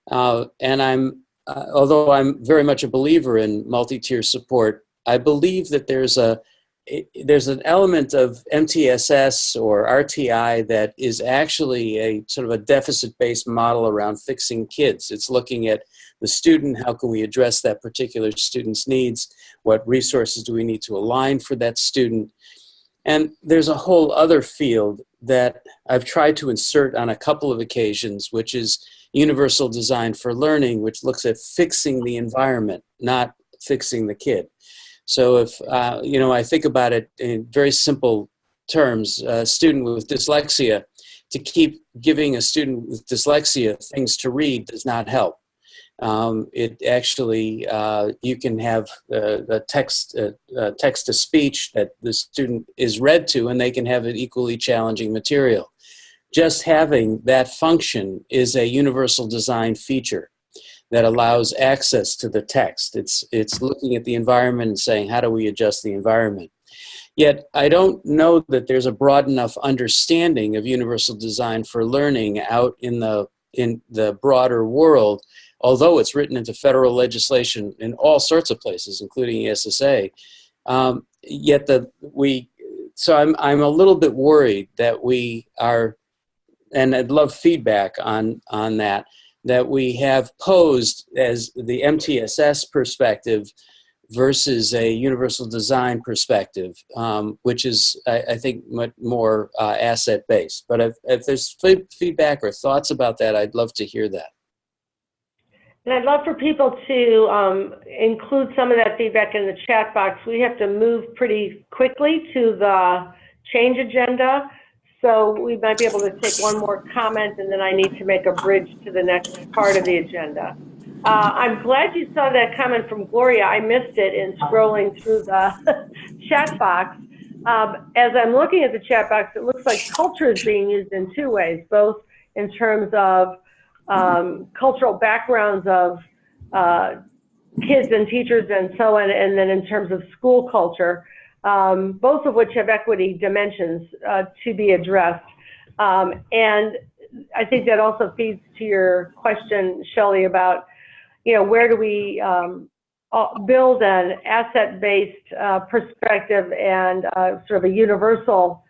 S6: And although I'm very much a believer in multi-tier support, I believe that there's an element of MTSS or RTI that is actually a sort of a deficit-based model around fixing kids. It's looking at the student, how can we address that particular student's needs, what resources do we need to align for that student. And there's a whole other field that I've tried to insert on a couple of occasions, which is universal design for learning, which looks at fixing the environment, not fixing the kid. So if, I think about it in very simple terms, a student with dyslexia, to keep giving a student with dyslexia things to read does not help. It actually, you can have the text-to-speech that the student is read to, and they can have an equally challenging material. Just having that function is a universal design feature that allows access to the text. It's looking at the environment and saying, how do we adjust the environment? Yet, I don't know that there's a broad enough understanding of universal design for learning out in the broader world, although it's written into federal legislation in all sorts of places, including ESSA. So I'm a little bit worried that we are, and I'd love feedback on that we have posed as the MTSS perspective versus a universal design perspective, which is, I think, much more asset-based. But if there's feedback or thoughts about that, I'd love to hear that.
S3: And I'd love for people to include some of that feedback in the chat box. We have to move pretty quickly to the change agenda. So we might be able to take one more comment, and then I need to make a bridge to the next part of the agenda. I'm glad you saw that comment from Gloria. I missed it in scrolling through the chat box. As I'm looking at the chat box, it looks like culture is being used in two ways, both in terms of cultural backgrounds of kids and teachers and so on, and then in terms of school culture. Both of which have equity dimensions to be addressed. And I think that also feeds to your question, Shelley, about, where do we build an asset-based perspective and sort of a universal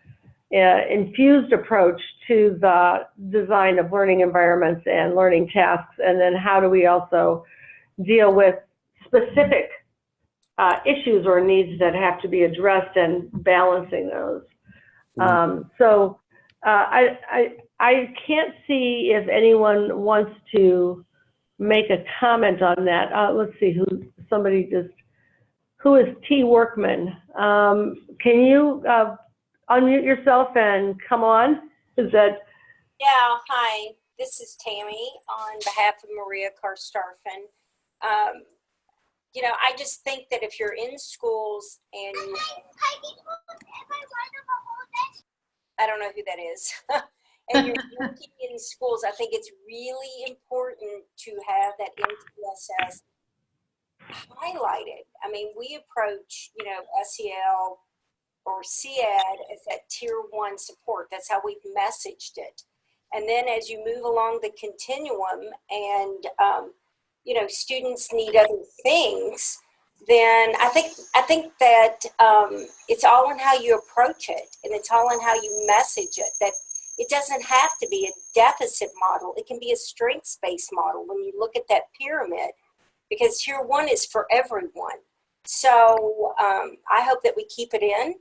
S3: infused approach to the design of learning environments and learning tasks, and then how do we also deal with specific issues or needs that have to be addressed and balancing those. So I can't see if anyone wants to make a comment on that. Let's see, who is T. Workman? Can you unmute yourself and come on? Is that?
S8: Yeah, hi, this is Tammy on behalf of Maria Karstarfen. I just think that if you're in schools and I don't know who that is, and you're working in schools, I think it's really important to have that MTSS highlighted. I mean, we approach, SEL or CED as that tier 1 support. That's how we've messaged it. And then as you move along the continuum and students need other things, then I think that it's all in how you approach it, and it's all in how you message it. That It doesn't have to be a deficit model. It can be a strengths-based model when you look at that pyramid, because tier 1 is for everyone. So I hope that we keep it in.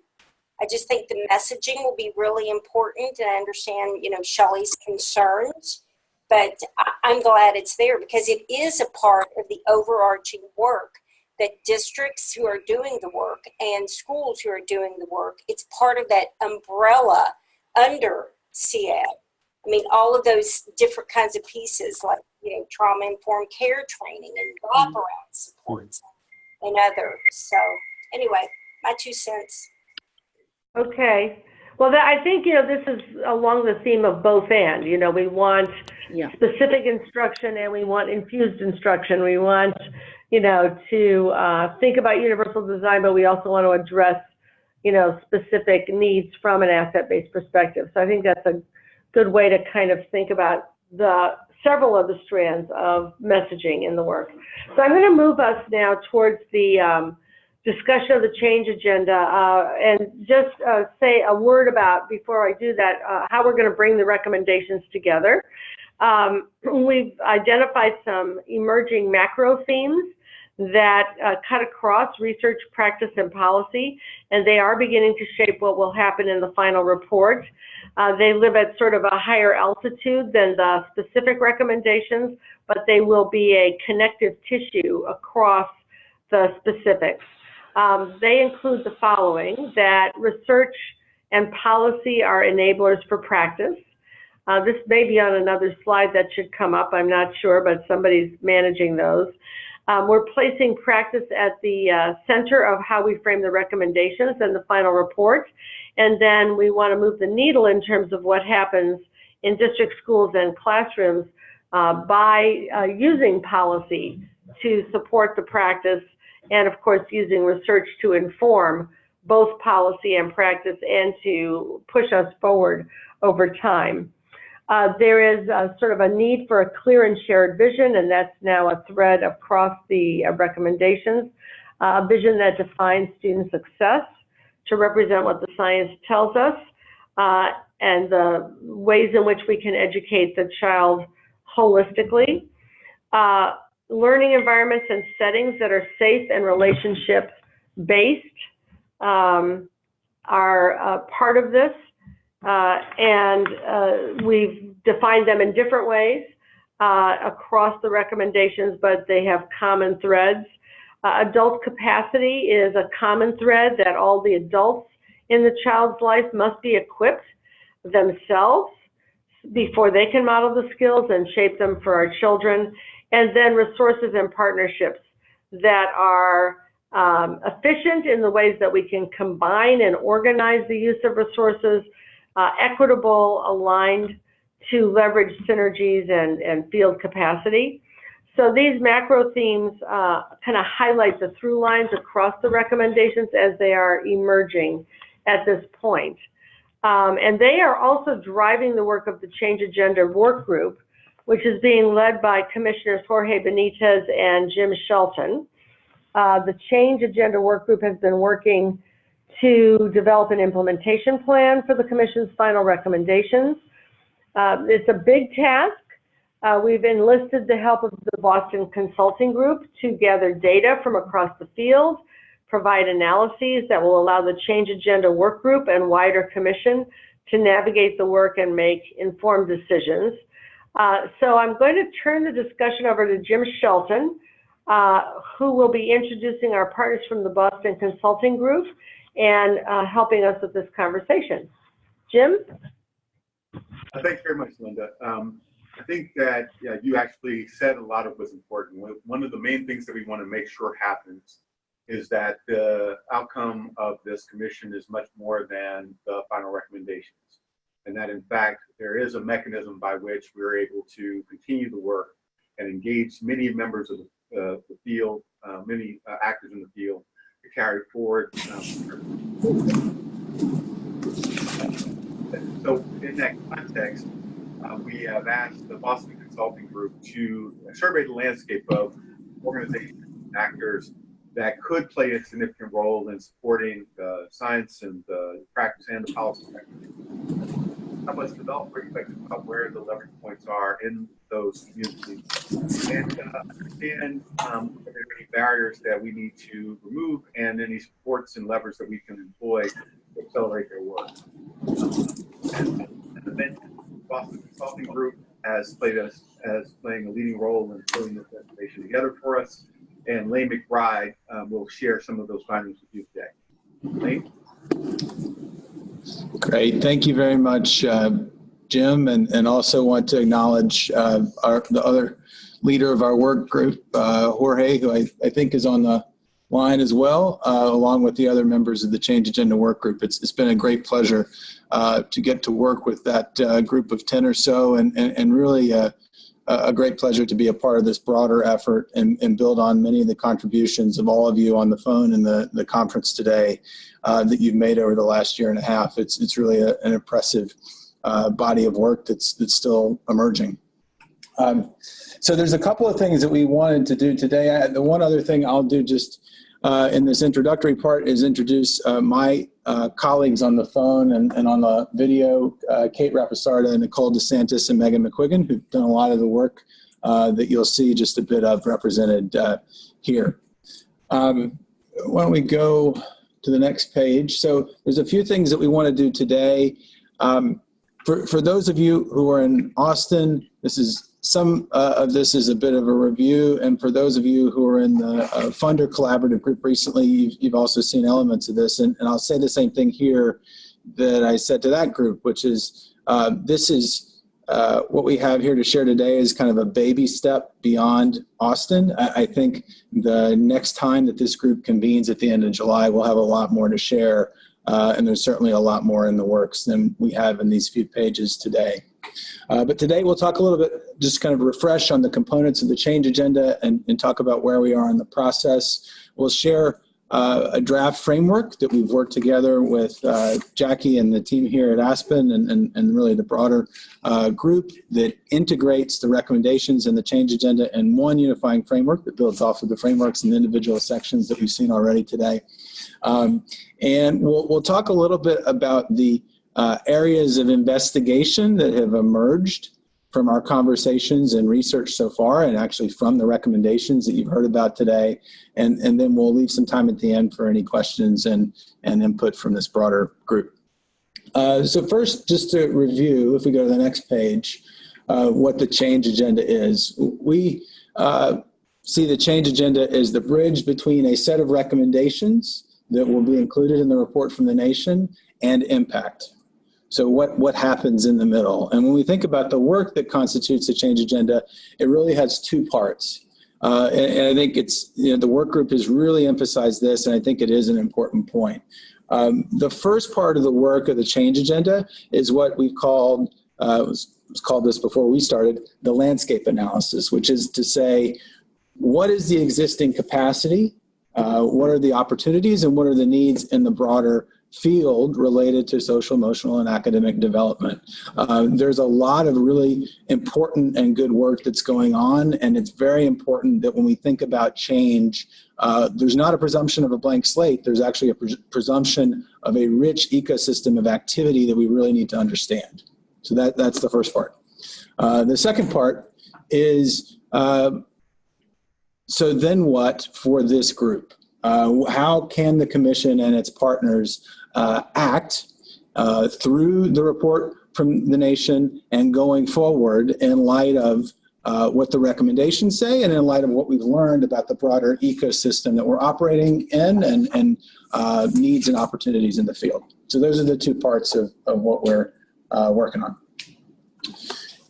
S8: I just think the messaging will be really important, and I understand, Shelley's concerns, but I'm glad it's there because it is a part of the overarching work that districts who are doing the work and schools who are doing the work, it's part of that umbrella under CED. I mean, all of those different kinds of pieces like, trauma-informed care training and wraparound supports and others. So anyway, my 2 cents.
S3: Okay. Well, I think, this is along the theme of both and. We want specific instruction and we want infused instruction. We want, to think about universal design, but we also want to address, specific needs from an asset-based perspective. So I think that's a good way to kind of think about several of the strands of messaging in the work. So I'm going to move us now towards the discussion of the change agenda, and just say a word about, before I do that, how we're going to bring the recommendations together. We've identified some emerging macro themes that cut across research, practice, and policy, and they are beginning to shape what will happen in the final report. They live at sort of a higher altitude than the specific recommendations, but they will be a connective tissue across the specifics. They include the following: that research and policy are enablers for practice. This may be on another slide that should come up, I'm not sure, but somebody's managing those. We're placing practice at the center of how we frame the recommendations and the final report. And then we want to move the needle in terms of what happens in district schools and classrooms by using policy to support the practice, and of course using research to inform both policy and practice and to push us forward over time. There is sort of a need for a clear and shared vision, and that's now a thread across the recommendations, a vision that defines student success to represent what the science tells us, and the ways in which we can educate the child holistically. Learning environments and settings that are safe and relationship-based are part of this. And we've defined them in different ways across the recommendations, but they have common threads. Adult capacity is a common thread that all the adults in the child's life must be equipped themselves before they can model the skills and shape them for our children. And then resources and partnerships that are efficient in the ways that we can combine and organize the use of resources, equitable, aligned to leverage synergies and field capacity. So these macro themes kind of highlight the through lines across the recommendations as they are emerging at this point. And they are also driving the work of the Change Agenda Work Group, which is being led by Commissioners Jorge Benitez and Jim Shelton. The Change Agenda Work Group has been working to develop an implementation plan for the Commission's final recommendations. It's a big task. We've enlisted the help of the Boston Consulting Group to gather data from across the field, provide analyses that will allow the Change Agenda Work Group and wider Commission to navigate the work and make informed decisions. So I'm going to turn the discussion over to Jim Shelton, who will be introducing our partners from the Boston Consulting Group and helping us with this conversation. Jim?
S9: Thanks very much, Linda. I think that you actually said a lot of what's important. One of the main things that we want to make sure happens is that the outcome of this commission is much more than the final recommendations. And that in fact, there is a mechanism by which we're able to continue the work and engage many members of the field, many actors in the field to carry forward. So in that context, we have asked the Boston Consulting Group to survey the landscape of organizations and actors that could play a significant role in supporting the science and the practice and the policy. help us develop perspective about where the leverage points are in those communities and understand if there are any barriers that we need to remove and any supports and levers that we can employ to accelerate their work. And the Boston Consulting Group has playing a leading role in putting this information together for us. And Lane McBride will share some of those findings with you today. Lane?
S10: Great. Thank you very much, Jim, and also want to acknowledge the other leader of our work group, Jorge, who I think is on the line as well, along with the other members of the Change Agenda work group. It's been a great pleasure to get to work with that group of 10 or so, and really a great pleasure to be a part of this broader effort and build on many of the contributions of all of you on the phone and the conference today that you've made over the last year and a half. It's really an impressive body of work that's still emerging. So there's a couple of things that we wanted to do today. The one other thing I'll do just in this introductory part is introduce my colleagues on the phone and on the video, Kate Rapisarda, Nicole DeSantis, and Megan McQuiggan, who've done a lot of the work that you'll see just a bit of represented here. Why don't we go to the next page? So there's a few things that we want to do today. For those of you who are in Austin, some of this is a bit of a review, and for those of you who are in the Funder Collaborative group recently, you've also seen elements of this, and I'll say the same thing here that I said to that group, which is this is what we have here to share today is kind of a baby step beyond Austin. I think the next time that this group convenes at the end of July, we'll have a lot more to share, and there's certainly a lot more in the works than we have in these few pages today. But today we'll talk a little bit, just kind of refresh on the components of the change agenda and talk about where we are in the process. We'll share a draft framework that we've worked together with Jackie and the team here at Aspen and really the broader group that integrates the recommendations and the change agenda in one unifying framework that builds off of the frameworks and individual sections that we've seen already today. And we'll talk a little bit about the areas of investigation that have emerged from our conversations and research so far, and actually from the recommendations that you've heard about today. And then we'll leave some time at the end for any questions and input from this broader group. So first, just to review, if we go to the next page, what the change agenda is. We see the change agenda as the bridge between a set of recommendations that will be included in the report from the nation and impact. So what happens in the middle? And when we think about the work that constitutes the change agenda, it really has two parts. And I think it's, the work group has really emphasized this, and I think it is an important point. The first part of the work of the change agenda is what we've called, was called this before we started, the landscape analysis, which is to say, what is the existing capacity? What are the opportunities and what are the needs in the broader field related to social, emotional, and academic development? There's a lot of really important and good work that's going on, and it's very important that when we think about change, there's not a presumption of a blank slate. There's actually a presumption of a rich ecosystem of activity that we really need to understand. So that's the first part. The second part is, so then what for this group? How can the commission and its partners act through the report from the nation and going forward in light of what the recommendations say and in light of what we've learned about the broader ecosystem that we're operating in and needs and opportunities in the field. So those are the two parts of what we're working on.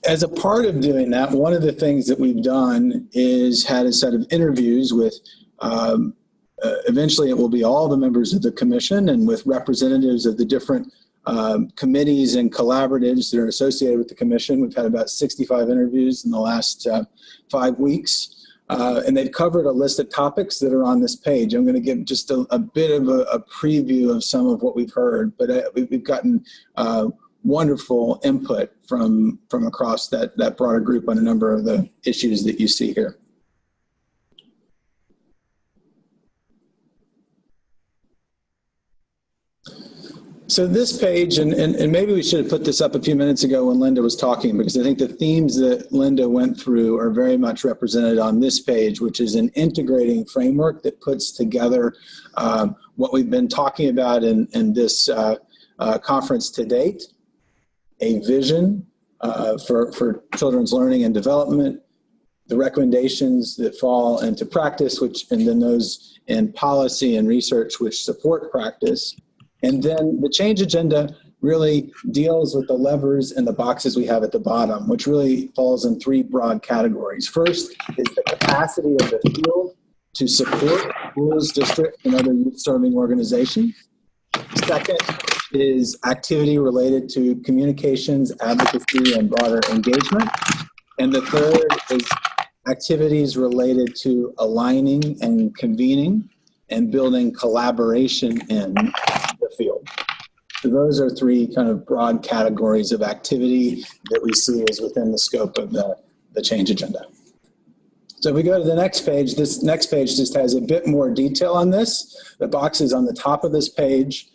S10: As a part of doing that, one of the things that we've done is had a set of interviews with eventually it will be all the members of the commission and with representatives of the different committees and collaboratives that are associated with the commission. We've had about 65 interviews in the last 5 weeks, and they've covered a list of topics that are on this page. I'm going to give just a bit of a preview of some of what we've heard, but we've gotten wonderful input from across that broader group on a number of the issues that you see here. So this page, and maybe we should have put this up a few minutes ago when Linda was talking, because I think the themes that Linda went through are very much represented on this page, which is an integrating framework that puts together what we've been talking about in this conference to date, a vision for children's learning and development, the recommendations that fall into practice, and then those in policy and research which support practice. And then the change agenda really deals with the levers and the boxes we have at the bottom, which really falls in three broad categories. First is the capacity of the field to support schools, districts, and other youth-serving organizations. Second is activity related to communications, advocacy, and broader engagement. And the third is activities related to aligning and convening and building collaboration in the field. So those are three kind of broad categories of activity that we see as within the scope of the change agenda. So if we go to the next page, this next page just has a bit more detail on this. The boxes on the top of this page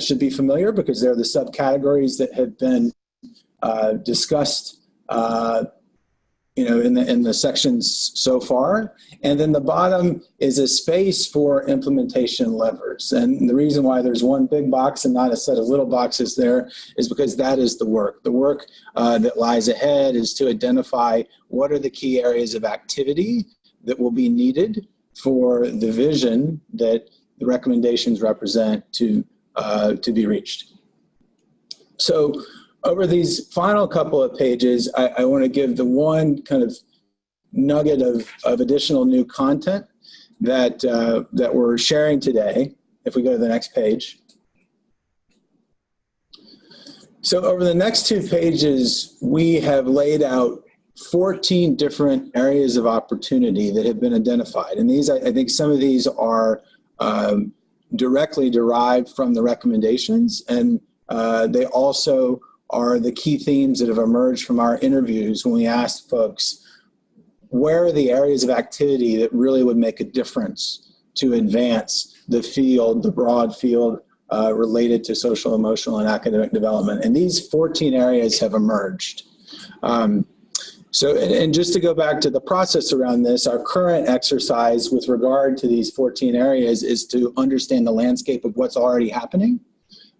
S10: should be familiar because they're the subcategories that have been discussed in the sections so far. And then the bottom is a space for implementation levers. And the reason why there's one big box and not a set of little boxes there is because that is the work. The work that lies ahead is to identify what are the key areas of activity that will be needed for the vision that the recommendations represent to be reached. So over these final couple of pages, I want to give the one kind of nugget of additional new content that we're sharing today. If we go to the next page. So over the next 2 pages, we have laid out 14 different areas of opportunity that have been identified. And these, I think some of these are directly derived from the recommendations, and they also are the key themes that have emerged from our interviews when we asked folks, where are the areas of activity that really would make a difference to advance the field, the broad field related to social, emotional, and academic development? And these 14 areas have emerged. And just to go back to the process around this, our current exercise with regard to these 14 areas is to understand the landscape of what's already happening,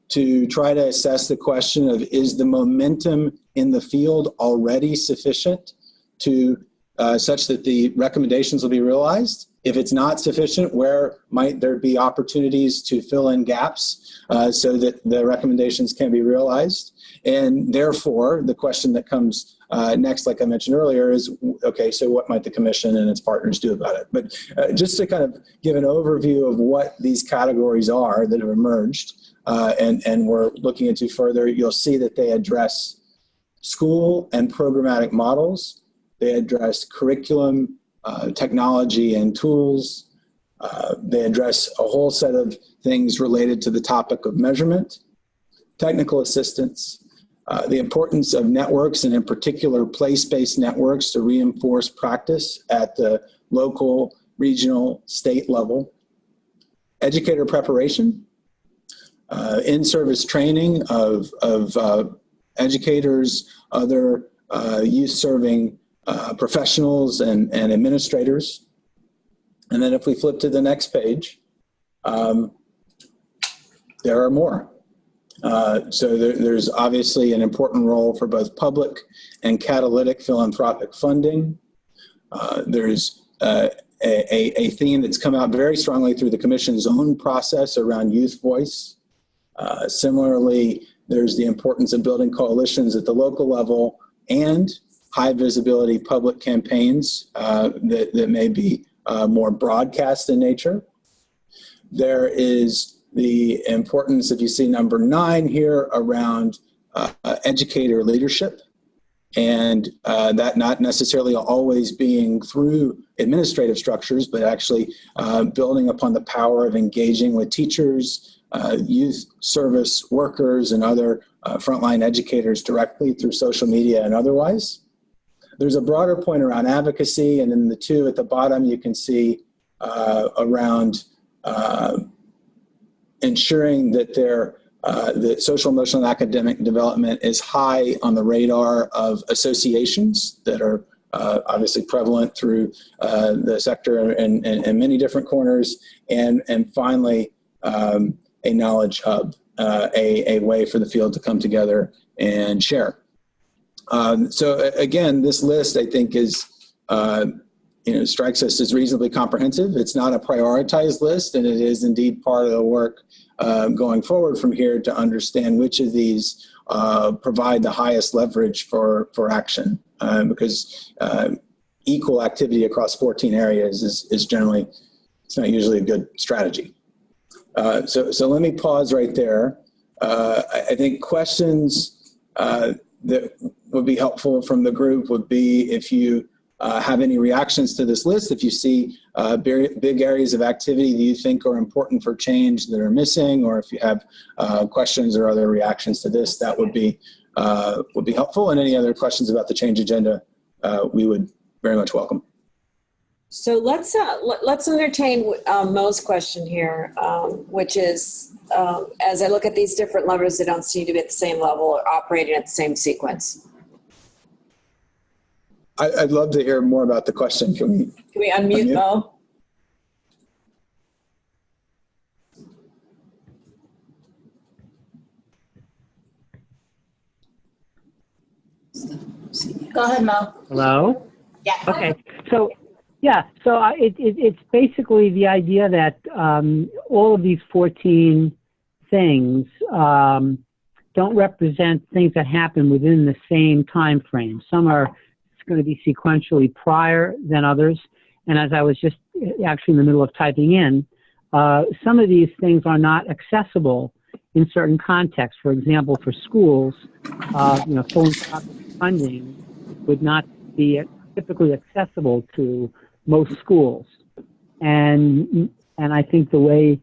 S10: to try to assess the question of, is the momentum in the field already sufficient to such that the recommendations will be realized? If it's not sufficient, where might there be opportunities to fill in gaps so that the recommendations can be realized? And therefore, the question that comes next, like I mentioned earlier, is, okay, so what might the commission and its partners do about it? But just to kind of give an overview of what these categories are that have emerged, and we're looking into further, you'll see that they address school and programmatic models. They address curriculum, technology and tools. They address a whole set of things related to the topic of measurement, technical assistance, the importance of networks, and in particular place-based networks, to reinforce practice at the local, regional, state level, educator preparation, in-service training of educators, other youth-serving professionals and administrators. And then if we flip to the next page, there are more. So there's obviously an important role for both public and catalytic philanthropic funding. There's a theme that's come out very strongly through the Commission's own process around youth voice. Similarly, there's the importance of building coalitions at the local level and high visibility public campaigns that may be more broadcast in nature. There is the importance, if you see number 9 here, around educator leadership, and that not necessarily always being through administrative structures, but actually building upon the power of engaging with teachers, youth service workers, and other frontline educators directly through social media and otherwise. There's a broader point around advocacy, and then the 2 at the bottom you can see around ensuring that there the social, emotional, and academic development is high on the radar of associations that are obviously prevalent through the sector and many different corners. And finally, a knowledge hub, a way for the field to come together and share. So again, this list, I think, is, strikes us as reasonably comprehensive. It's not a prioritized list, and it is indeed part of the work going forward from here to understand which of these provide the highest leverage for action, because equal activity across 14 areas is generally, it's not usually a good strategy. So let me pause right there. I think questions that would be helpful from the group would be if you have any reactions to this list, if you see big areas of activity that you think are important for change that are missing, or if you have questions or other reactions to this, that would be helpful. And any other questions about the change agenda, we would very much welcome.
S2: So let's entertain Mo's question here, which is, as I look at these different levers, they don't seem to be at the same level or operating at the same sequence.
S10: I'd love to hear more about the question. Can we
S2: unmute Mo?
S11: Go ahead, Mo.
S12: Hello?
S11: Yeah.
S12: Okay. So, yeah, so it's basically the idea that all of these 14 things don't represent things that happen within the same time frame. Some are going to be sequentially prior than others. And as I was just actually in the middle of typing in, some of these things are not accessible in certain contexts. For example, for schools, philanthropic funding would not be typically accessible to most schools. And I think the way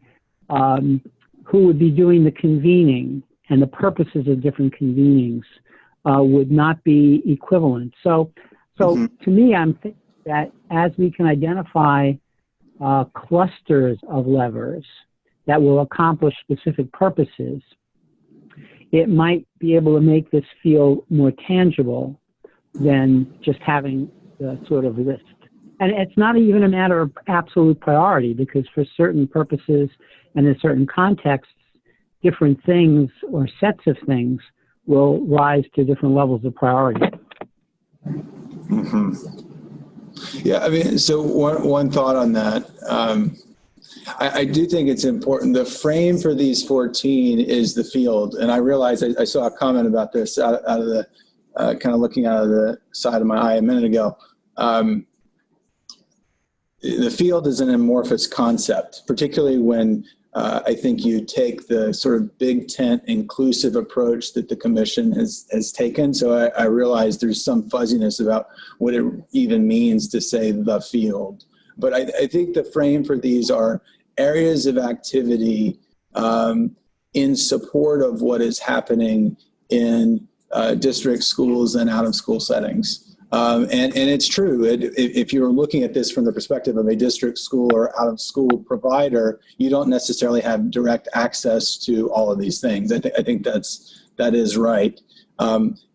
S12: who would be doing the convening and the purposes of different convenings would not be equivalent. So to me, I'm thinking that as we can identify clusters of levers that will accomplish specific purposes, it might be able to make this feel more tangible than just having the sort of list. And it's not even a matter of absolute priority, because for certain purposes and in certain contexts, different things or sets of things will rise to different levels of priority.
S10: Yeah, I mean, so one thought on that. I do think it's important. The frame for these 14 is the field. And I realized I saw a comment about this out of the, kind of looking out of the side of my eye a minute ago. The field is an amorphous concept, particularly when I think you take the sort of big tent inclusive approach that the commission has taken. So I realize there's some fuzziness about what it even means to say the field. But I think the frame for these are areas of activity in support of what is happening in district schools and out of school settings. And it's true. If you're looking at this from the perspective of a district school or out of school provider, you don't necessarily have direct access to all of these things. I think that is right.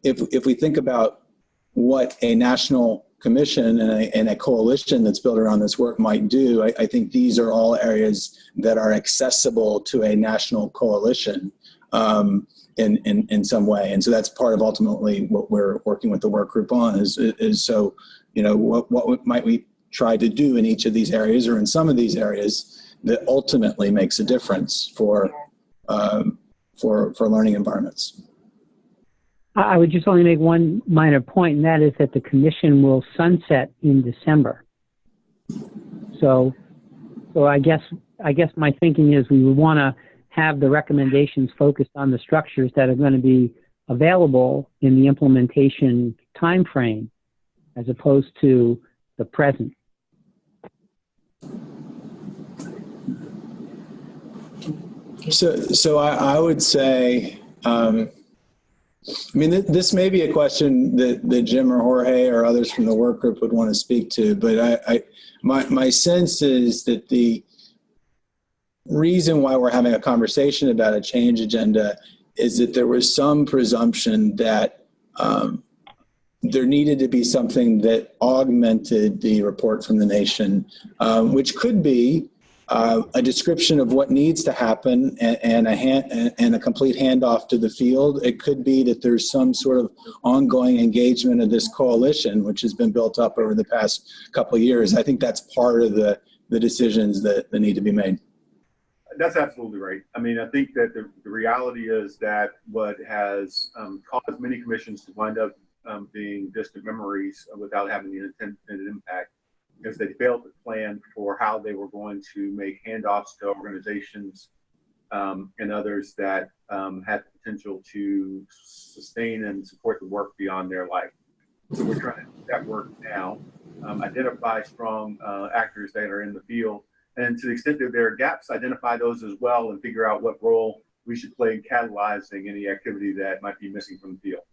S10: If we think about what a national commission and a coalition that's built around this work might do, I think these are all areas that are accessible to a national coalition in some way. And so that's part of ultimately what we're working with the work group on is so, what might we try to do in each of these areas or in some of these areas that ultimately makes a difference for learning environments.
S12: I would just only make one minor point, and that is that the commission will sunset in December. So I guess my thinking is we would want to have the recommendations focused on the structures that are going to be available in the implementation time frame, as opposed to the present.
S10: So I would say, this may be a question that Jim or Jorge or others from the work group would want to speak to, but my sense is that reason why we're having a conversation about a change agenda is that there was some presumption that there needed to be something that augmented the report from the nation, which could be a description of what needs to happen and a complete handoff to the field. It could be that there's some sort of ongoing engagement of this coalition, which has been built up over the past couple of years. I think that's part of the decisions that need to be made.
S9: That's absolutely right. I mean, I think that the reality is that what has caused many commissions to wind up being distant memories without having the intended impact is they failed to plan for how they were going to make handoffs to organizations and others that had the potential to sustain and support the work beyond their life. So we're trying to do that work now, identify strong actors that are in the field, and to the extent that there are gaps, identify those as well and figure out what role we should play in catalyzing any activity that might be missing from the field.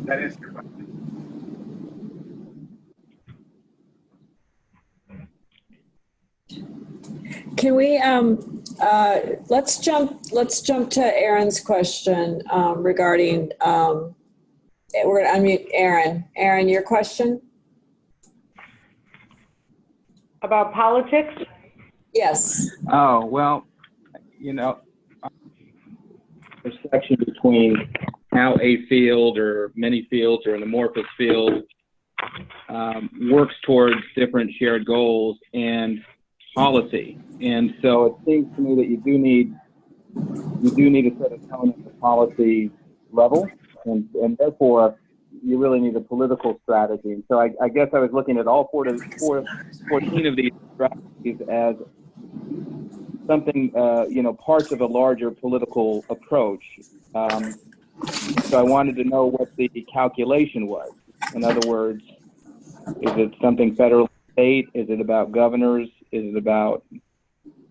S9: That answers your question.
S2: Can we let's jump to Aaron's question regarding we're gonna unmute Aaron. Aaron, your question?
S3: About politics?
S2: Yes.
S11: Oh, well, you know, the section between how a field or many fields or an amorphous field works towards different shared goals and policy. And so it seems to me that you do need to set a tone at the policy level, and therefore you really need a political strategy. And so I guess I was looking at all 14 of these strategies as something, parts of a larger political approach. So I wanted to know what the calculation was. In other words, is it something federal, state? Is it about governors? Is it about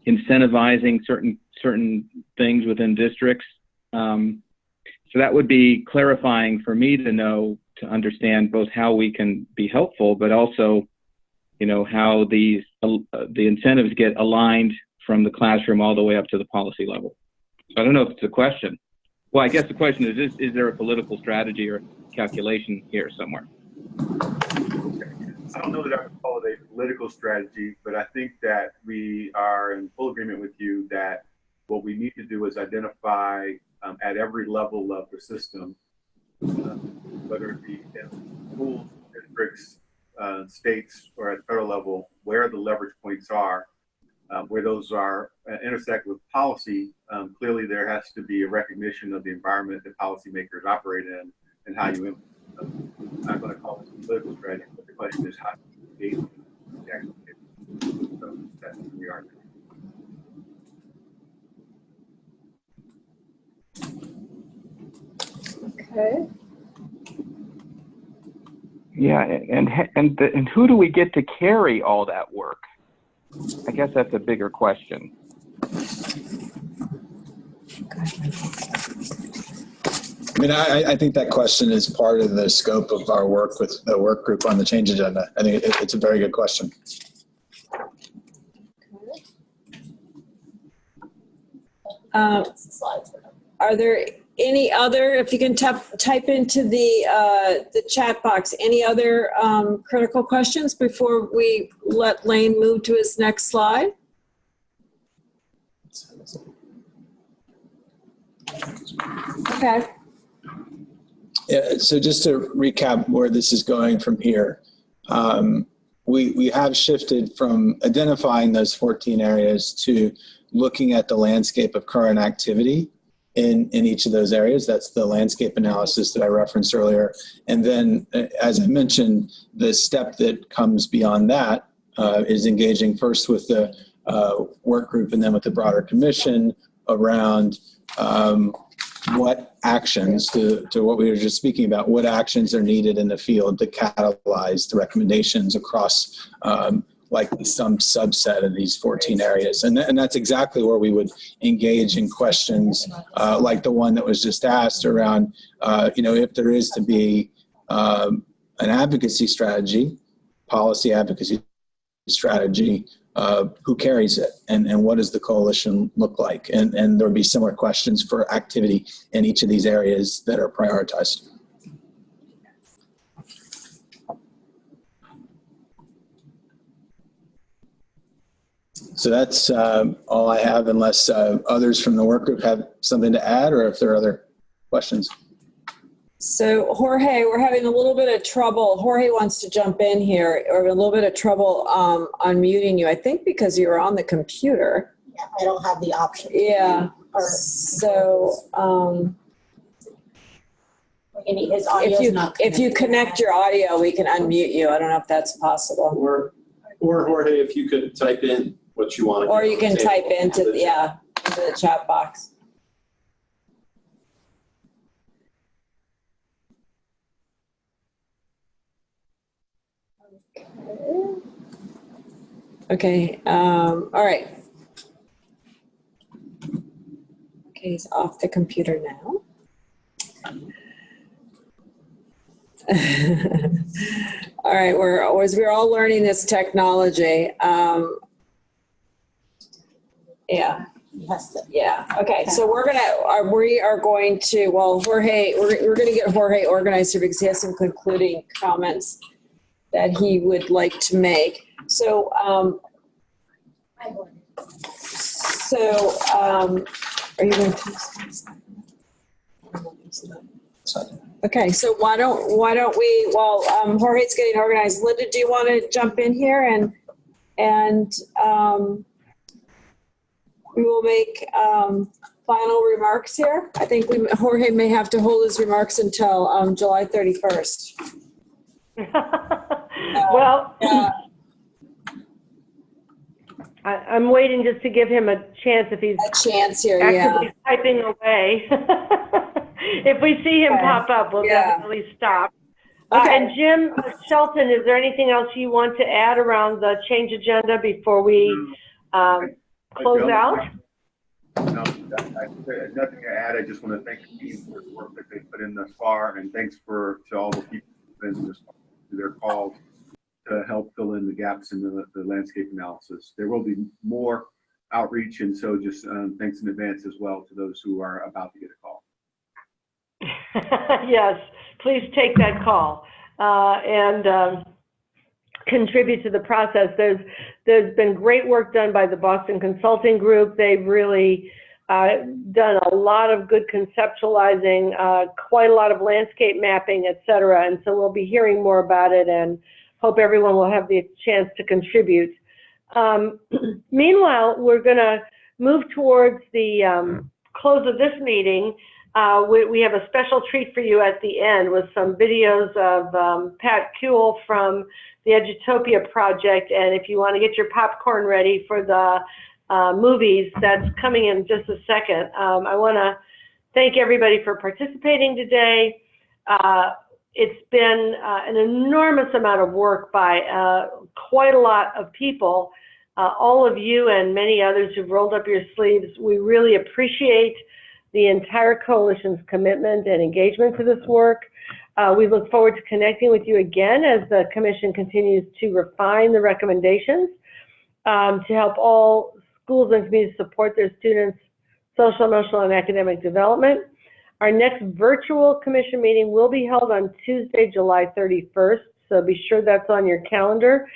S11: incentivizing certain things within districts? So that would be clarifying for me to know, to understand both how we can be helpful, but also, how the incentives get aligned from the classroom all the way up to the policy level. So I don't know if it's a question. Well, I guess the question is there a political strategy or calculation here somewhere?
S9: I don't know that I would call it a political strategy, but I think that we are in full agreement with you that what we need to do is identify at every level of the system, whether it be in schools, districts, states, or at the federal level, where the leverage points are, where those are intersect with policy. Clearly, there has to be a recognition of the environment that policymakers operate in and how you implement them. I'm not going to call it a political strategy, but the question is how to engage in the activity. So that's where we are.
S2: Okay.
S11: Yeah, and who do we get to carry all that work? I guess that's a bigger question.
S10: I mean, I think that question is part of the scope of our work with the work group on the change agenda. I think it's a very good question.
S2: Are there any other, if you can type into the chat box, any other critical questions before we let Lane move to his next slide? Okay.
S10: Yeah, so just to recap where this is going from here, we have shifted from identifying those 14 areas to looking at the landscape of current activity in each of those areas. That's the landscape analysis that I referenced earlier. And then, as I mentioned, the step that comes beyond that is engaging first with the work group and then with the broader commission around what actions, to what we were just speaking about, what actions are needed in the field to catalyze the recommendations across like some subset of these 14 areas. And that's exactly where we would engage in questions like the one that was just asked around, if there is to be an advocacy strategy, policy advocacy strategy, who carries it, and what does the coalition look like? And there would be similar questions for activity in each of these areas that are prioritized. So that's all I have, unless others from the work group have something to add, or if there are other questions.
S2: So Jorge, we're having a little bit of trouble. Jorge wants to jump in here. We're having a little bit of trouble unmuting you, I think because you're on the computer.
S13: Yeah, I don't have the option.
S2: Yeah. So
S13: his audio is not connected.
S2: if you connect your audio, we can unmute you. I don't know if that's possible.
S14: Or Jorge, if you could type in what you want.
S2: Or you can type into the chat box. Okay. All right. Okay, he's off the computer now. All right, we're all learning this technology. Yeah. Yeah. Okay. So we are going to, well, Jorge, we're going to get Jorge organized here because he has some concluding comments that he would like to make. So, are you going to? Okay. So why don't we? While Jorge's getting organized, Linda, do you want to jump in here and we will make final remarks here. I think Jorge may have to hold his remarks until July 31st.
S3: Well, I'm waiting just to give him a chance if he's actively typing away. If we see him pop up, we'll definitely stop.
S2: Okay.
S3: And Jim Shelton, is there anything else you want to add around the change agenda before we close out?
S9: No, I have nothing to add. I just want to thank the team for the work that they put in thus far, and thanks to all the people who've been responding to their calls to help fill in the gaps in the landscape analysis. There will be more outreach, and so just thanks in advance as well to those who are about to get a call.
S3: Yes, please take that call and contribute to the process. There's been great work done by the Boston Consulting Group. They've really done a lot of good conceptualizing, quite a lot of landscape mapping, et cetera. And so we'll be hearing more about it and hope everyone will have the chance to contribute. Meanwhile, we're going to move towards the close of this meeting. We have a special treat for you at the end with some videos of Pat Kuehl from the Edutopia project. And if you want to get your popcorn ready for the movies, that's coming in just a second. I want to thank everybody for participating today. It's been an enormous amount of work by quite a lot of people, all of you and many others who've rolled up your sleeves. We really appreciate the entire coalition's commitment and engagement to this work. We look forward to connecting with you again as the Commission continues to refine the recommendations to help all schools and communities support their students' social, emotional, and academic development. Our next virtual Commission meeting will be held on Tuesday, July 31st, so be sure that's on your calendar.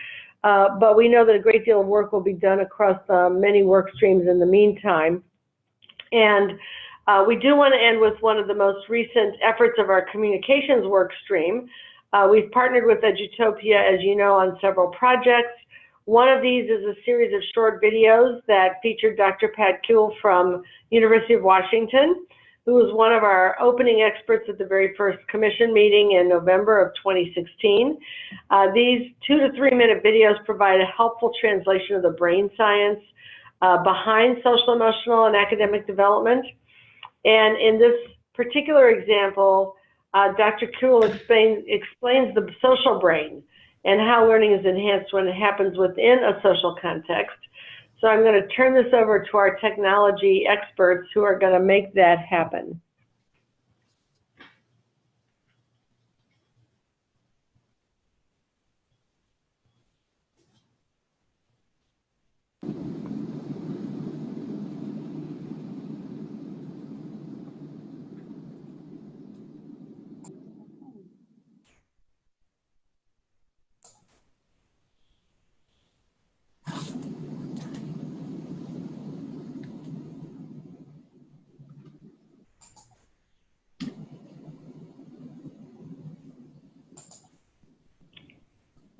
S3: But we know that a great deal of work will be done across many work streams in the meantime. And we do want to end with one of the most recent efforts of our communications work stream. We've partnered with Edutopia, as you know, on several projects. One of these is a series of short videos that featured Dr. Pat Kuehl from University of Washington, who was one of our opening experts at the very first Commission meeting in November of 2016. These 2 to 3 minute videos provide a helpful translation of the brain science behind social, emotional, and academic development. And in this particular example, Dr. Kuehl explains the social brain and how learning is enhanced when it happens within a social context. So I'm going to turn this over to our technology experts who are going to make that happen.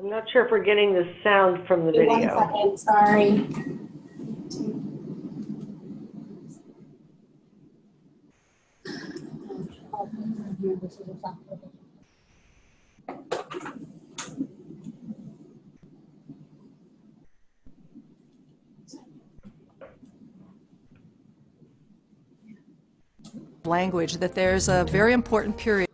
S3: I'm not sure if we're getting the sound from the
S13: One
S3: video.
S13: second, sorry.
S15: Language, that there's a very important period.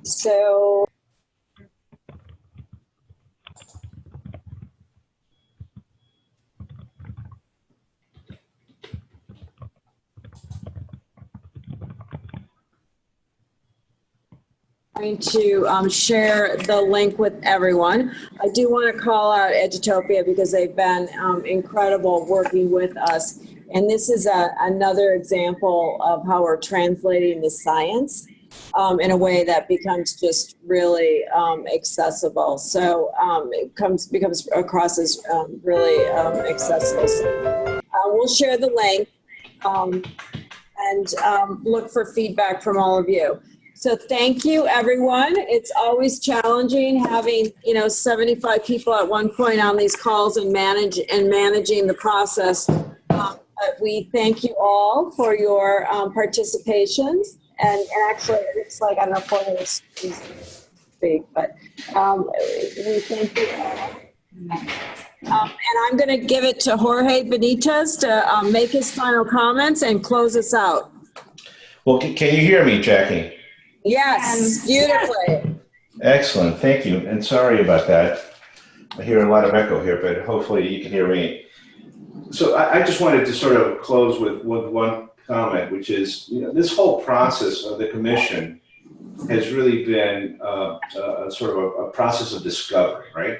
S2: So I'm going to share the link with everyone. I do want to call out Edutopia because they've been incredible working with us. And this is another example of how we're translating the science in a way that becomes just really accessible. So it becomes across as really accessible. So, we'll share the link and look for feedback from all of you. So thank you, everyone. It's always challenging having 75 people at one point on these calls and managing the process. But we thank you all for your participation. And actually, it's like I don't know if one speak, but we thank you all. And I'm going to give it to Jorge Benitez to make his final comments and close us out.
S16: Well, can you hear me, Jackie?
S2: Yes, beautifully.
S16: Excellent, thank you. And sorry about that. I hear a lot of echo here, but hopefully you can hear me. So I just wanted to sort of close with one comment, which is, this whole process of the commission has really been sort of a process of discovery, right?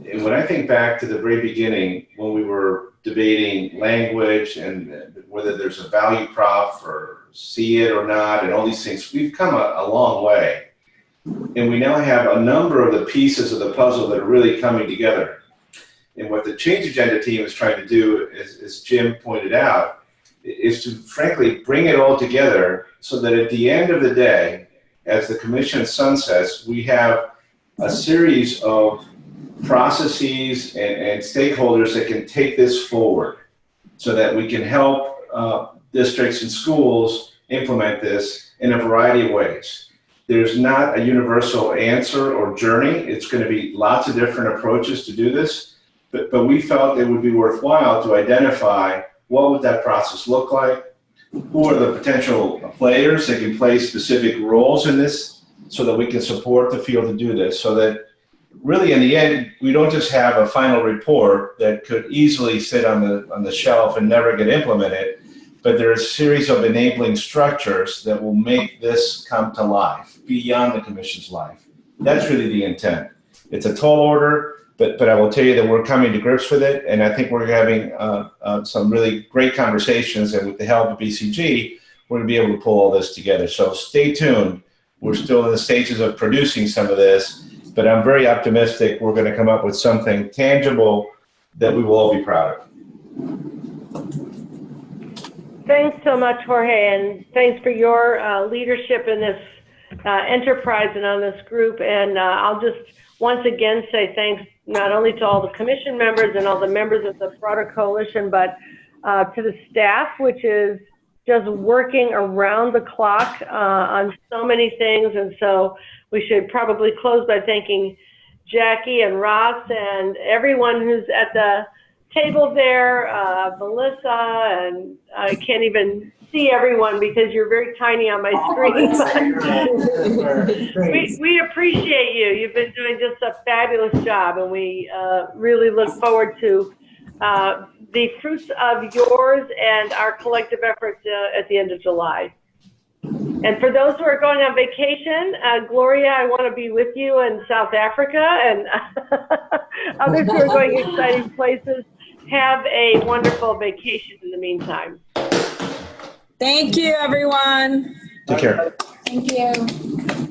S16: And when I think back to the very beginning, when we were debating language and whether there's a value prop for see it or not and all these things, we've come a long way. And we now have a number of the pieces of the puzzle that are really coming together. And what the Change Agenda team is trying to do, as Jim pointed out, is to frankly bring it all together so that at the end of the day, as the commission sunsets, we have a series of processes and stakeholders that can take this forward so that we can help districts and schools implement this in a variety of ways. There's not a universal answer or journey. It's going to be lots of different approaches to do this, but we felt it would be worthwhile to identify what would that process look like, who are the potential players that can play specific roles in this so that we can support the field to do this, so that really in the end, we don't just have a final report that could easily sit on the shelf and never get implemented, but there are a series of enabling structures that will make this come to life beyond the commission's life. That's really the intent. It's a tall order, but I will tell you that we're coming to grips with it, and I think we're having some really great conversations, and with the help of BCG, we're going to be able to pull all this together. So stay tuned. We're still in the stages of producing some of this, but I'm very optimistic we're going to come up with something tangible that we will all be proud of.
S3: Thanks so much, Jorge, and thanks for your leadership in this enterprise and on this group. And I'll just once again say thanks not only to all the commission members and all the members of the broader coalition, but to the staff, which is just working around the clock on so many things. And so we should probably close by thanking Jackie and Ross and everyone who's at the table there, Melissa, and I can't even see everyone because you're very tiny on my screen. We appreciate you. You've been doing just a fabulous job, and we really look forward to the fruits of yours and our collective efforts at the end of July. And for those who are going on vacation, Gloria, I want to be with you in South Africa, and others who are going exciting places, have a wonderful vacation in the meantime.
S2: Thank you, everyone.
S16: Take care.
S13: Thank you.